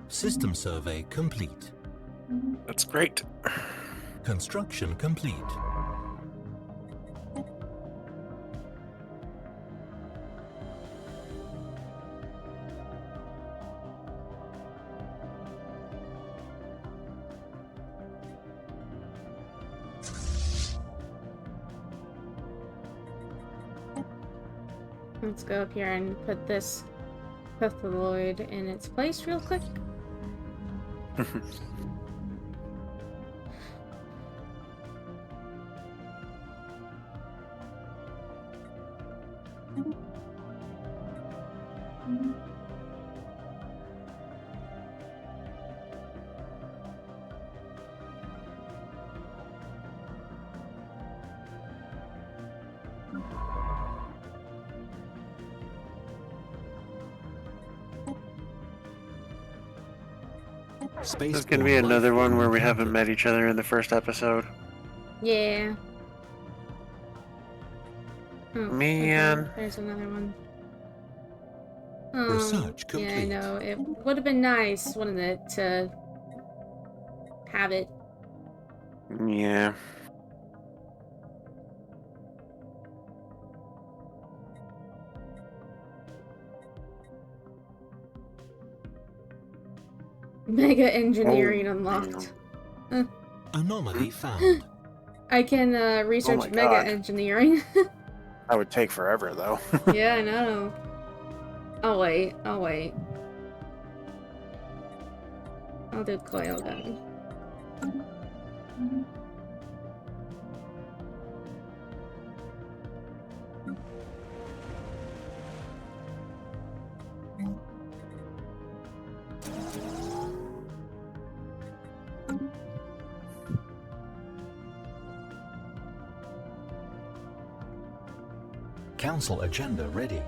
System survey complete. That's great. Construction complete. Let's go up here and put this Pethaloid in its place real quick. Space This is gonna be another one where we haven't met each other in the first episode. Yeah. Oh, Man. okay, there's another one. Oh, Research yeah, I complete. know. It would have been nice, wouldn't it, to have it. Yeah. Mega engineering Oh, unlocked. Anomaly found. I can research my mega God. engineering. That would take forever, though. Yeah, I know. I'll wait. I'll wait. I'll do coil gun. Council agenda ready.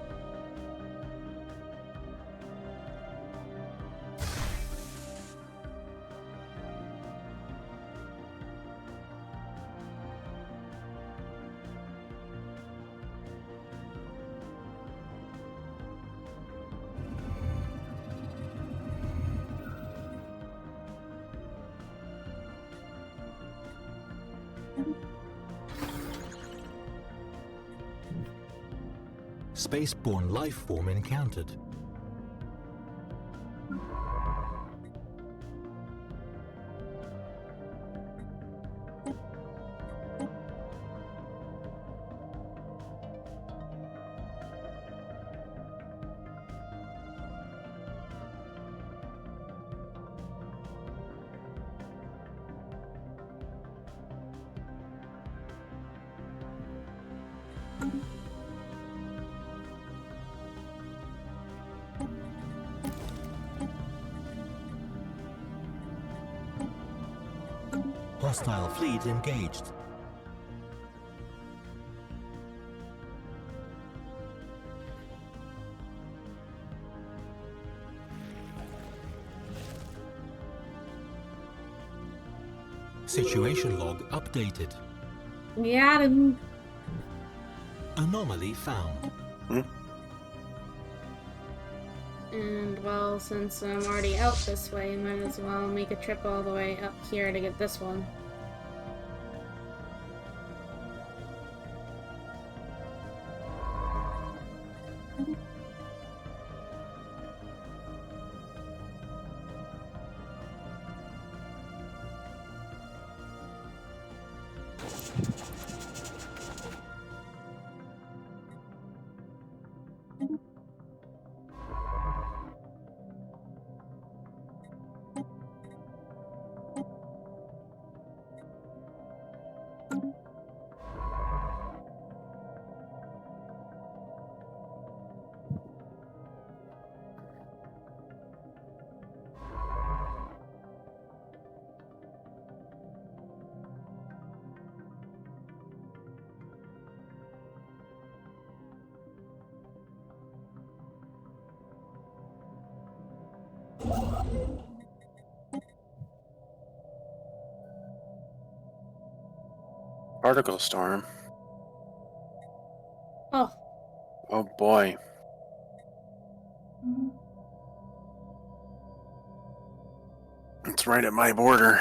Spaceborne life form encountered. Hostile fleet engaged. Situation log updated. Yeah. Anomaly found. And, well, since I'm already out this way, might as well make a trip all the way up here to get this one. Particle storm. Oh, Oh boy. It's right at my border.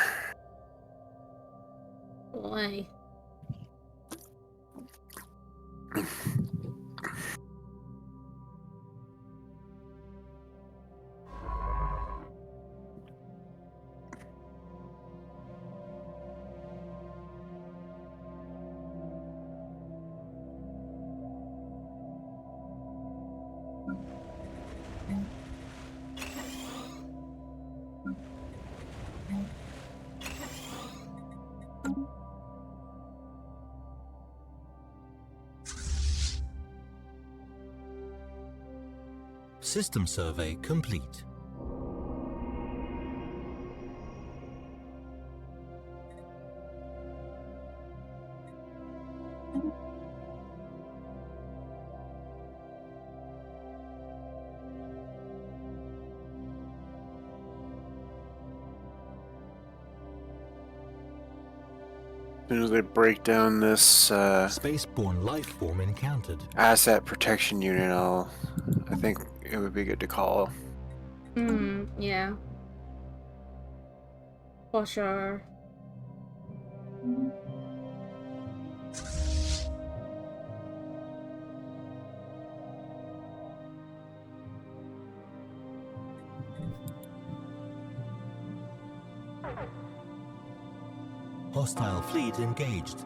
boy. System survey complete. As soon as they break down this Spaceborne life form encountered. asset protection unit, I think it would be good to call. Yeah. For sure. Hostile fleet engaged.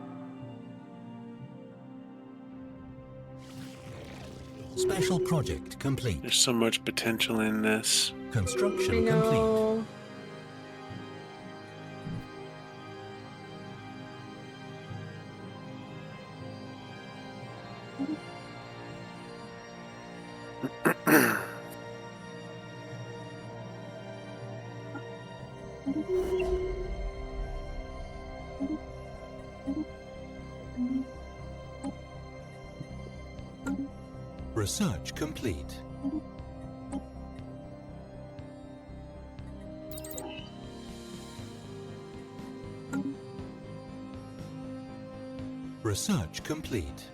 Special project complete. There's so much potential in this. I Construction complete. know. Research complete. Research complete.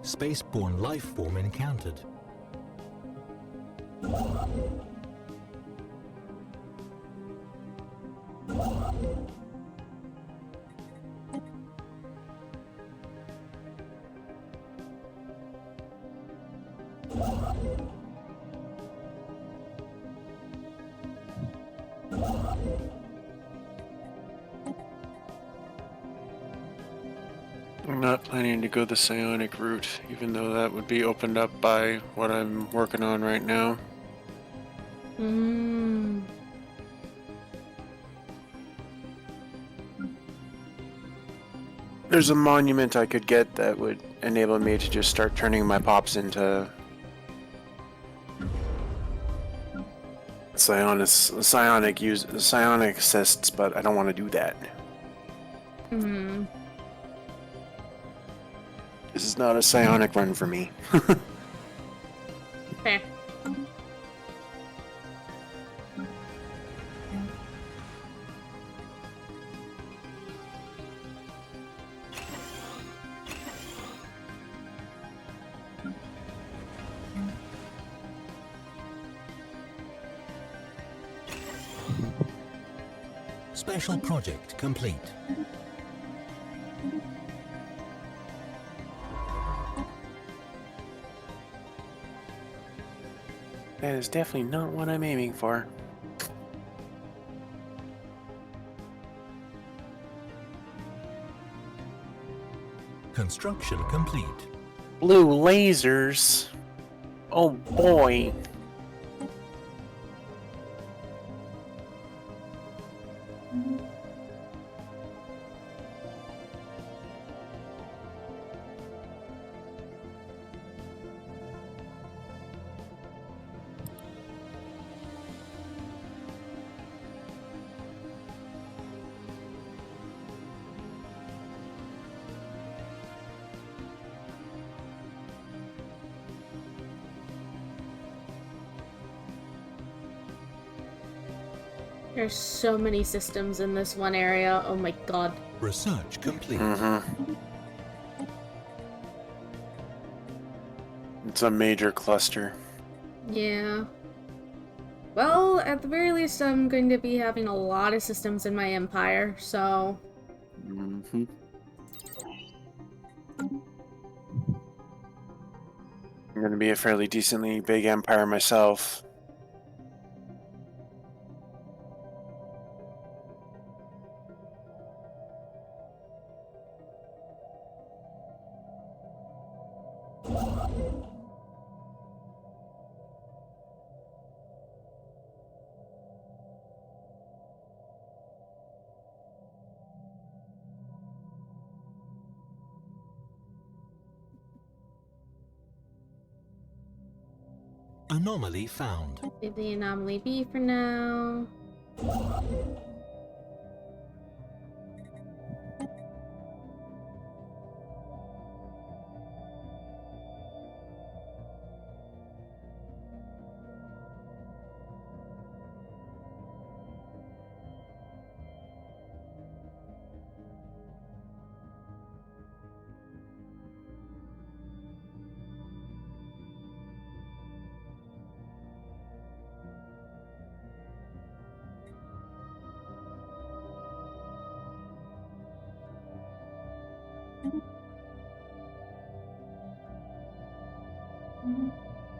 Spaceborne life form encountered. I'm not planning to go the psionic route, even though that would be opened up by what I'm working on right now. Hmm. There's a monument I could get that would enable me to just start turning my pops into psionic cysts, but I don't want to do that. Hmm. This is not a psionic run for me. Fair. Special project complete. That is definitely not what I'm aiming for. Construction complete. Blue lasers? Oh boy. There's so many systems in this one area. Oh my god. Research complete. It's a major cluster. Yeah. Well, at the very least, I'm going to be having a lot of systems in my empire, so... I'm gonna be a fairly decently big empire myself. Anomaly found. Leave the anomaly be for now.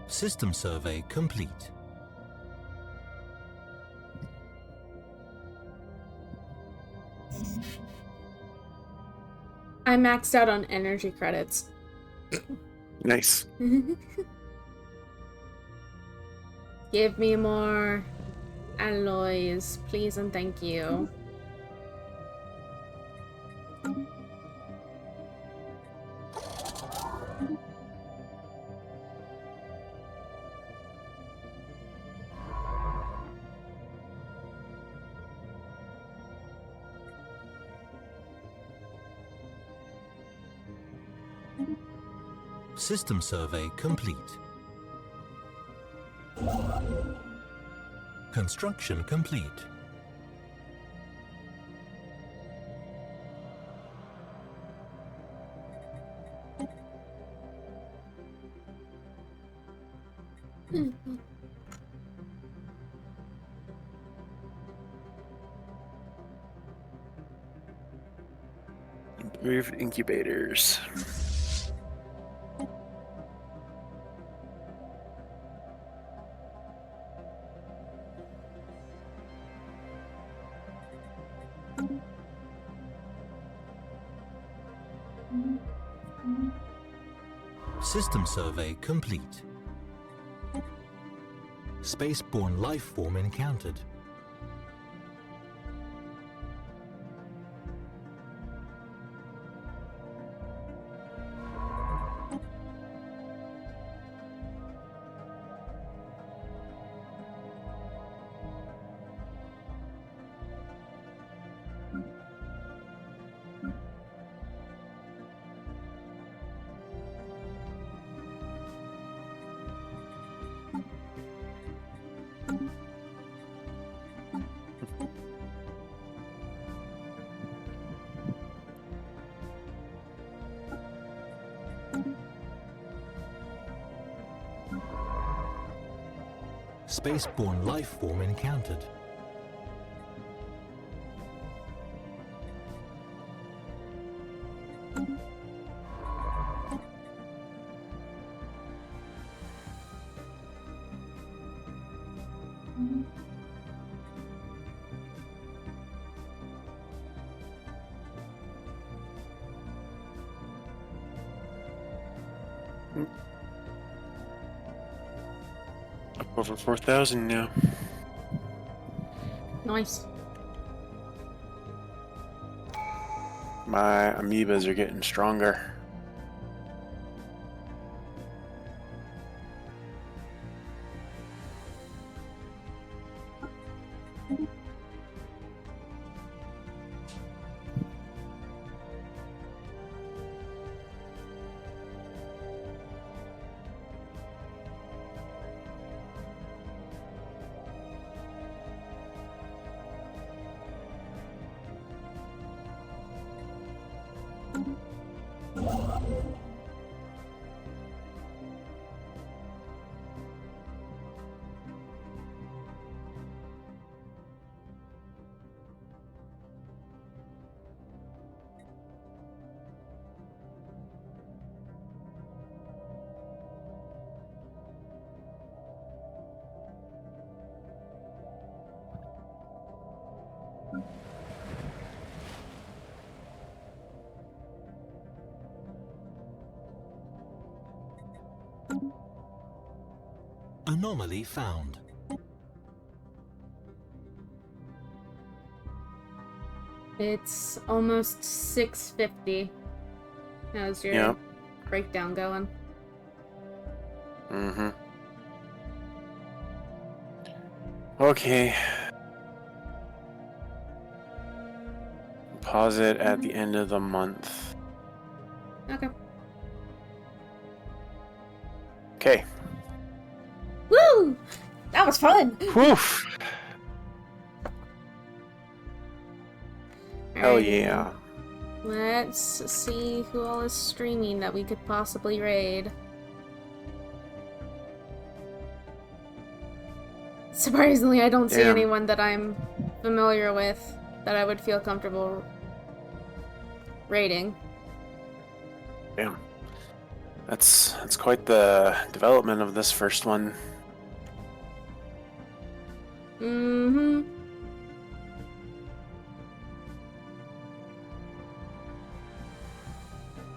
System survey complete. I maxed out on energy credits. Nice. Give me more alloys, please and thank you. System survey complete. Construction complete. Improved incubators. System survey complete. Spaceborne life form encountered. Spaceborne life form encountered. Up over 4,000 now. Nice. My amoebas are getting stronger. Anomaly found. It's almost 6:50. How's your Yep. breakdown going? Mm-hmm. Okay. Pause it at the end of the month. Okay. Okay. Woo! That was fun! Whew. Hell Alright, yeah. let's see who all is streaming that we could possibly raid. Surprisingly, I don't see Damn. anyone that I'm familiar with that I would feel comfortable raiding. Damn. That's quite the development of this first one. Mm-hmm.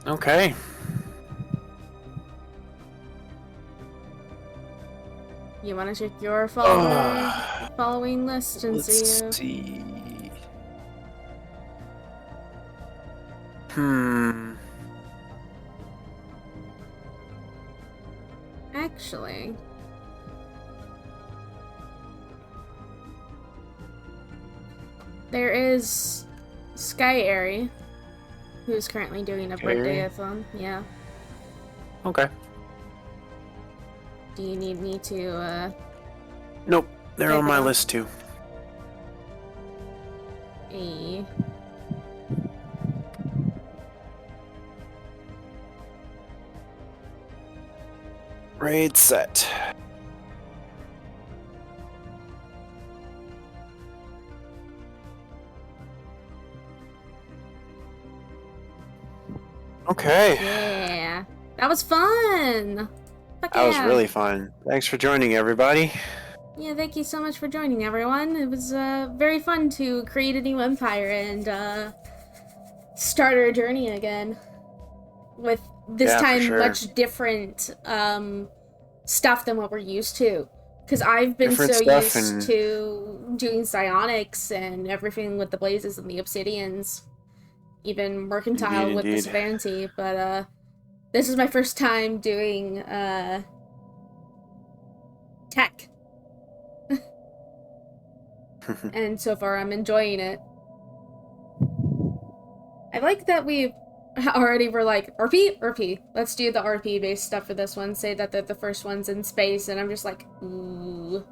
Okay. You want to check your following list and Let's see? see. Actually, there is Sky Airy, who's currently doing a birthday-a-thon. Yeah. Okay. Do you need me to, Nope. They're on my Okay. list too. a... Raid set. Okay. Yeah. That was fun! Fuck That was yeah. really fun. Thanks for joining, everybody. Yeah, thank you so much for joining, everyone. It was very fun to create a new empire and start our journey again with this Yeah, for time sure. much different stuff than what we're used to. Because I've been Different so stuff used and- to doing psionics and everything with the blazes and the obsidians, even mercantile Indeed, with the indeed. Savanti. But this is my first time doing tech. And so far I'm enjoying it. I like that we already were like, RP? Let's do the RP based stuff for this one. Say that the first one's in space, and I'm just like, ooh.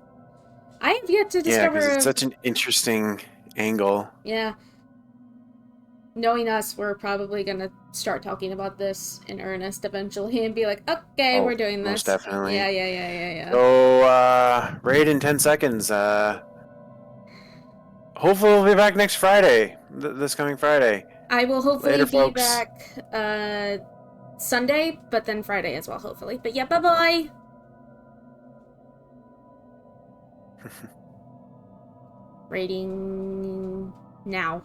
I have yet to Yeah, discover... because it's such an interesting angle. Yeah. Knowing us, we're probably gonna start talking about this in earnest eventually and be like, okay, we're doing this. Most definitely. Yeah. So, raid in 10 seconds. Hopefully we'll be back next Friday. This coming Friday. I will hopefully Later, be folks. back Sunday, but then Friday as well, hopefully. But yeah, bye-bye! Rating now.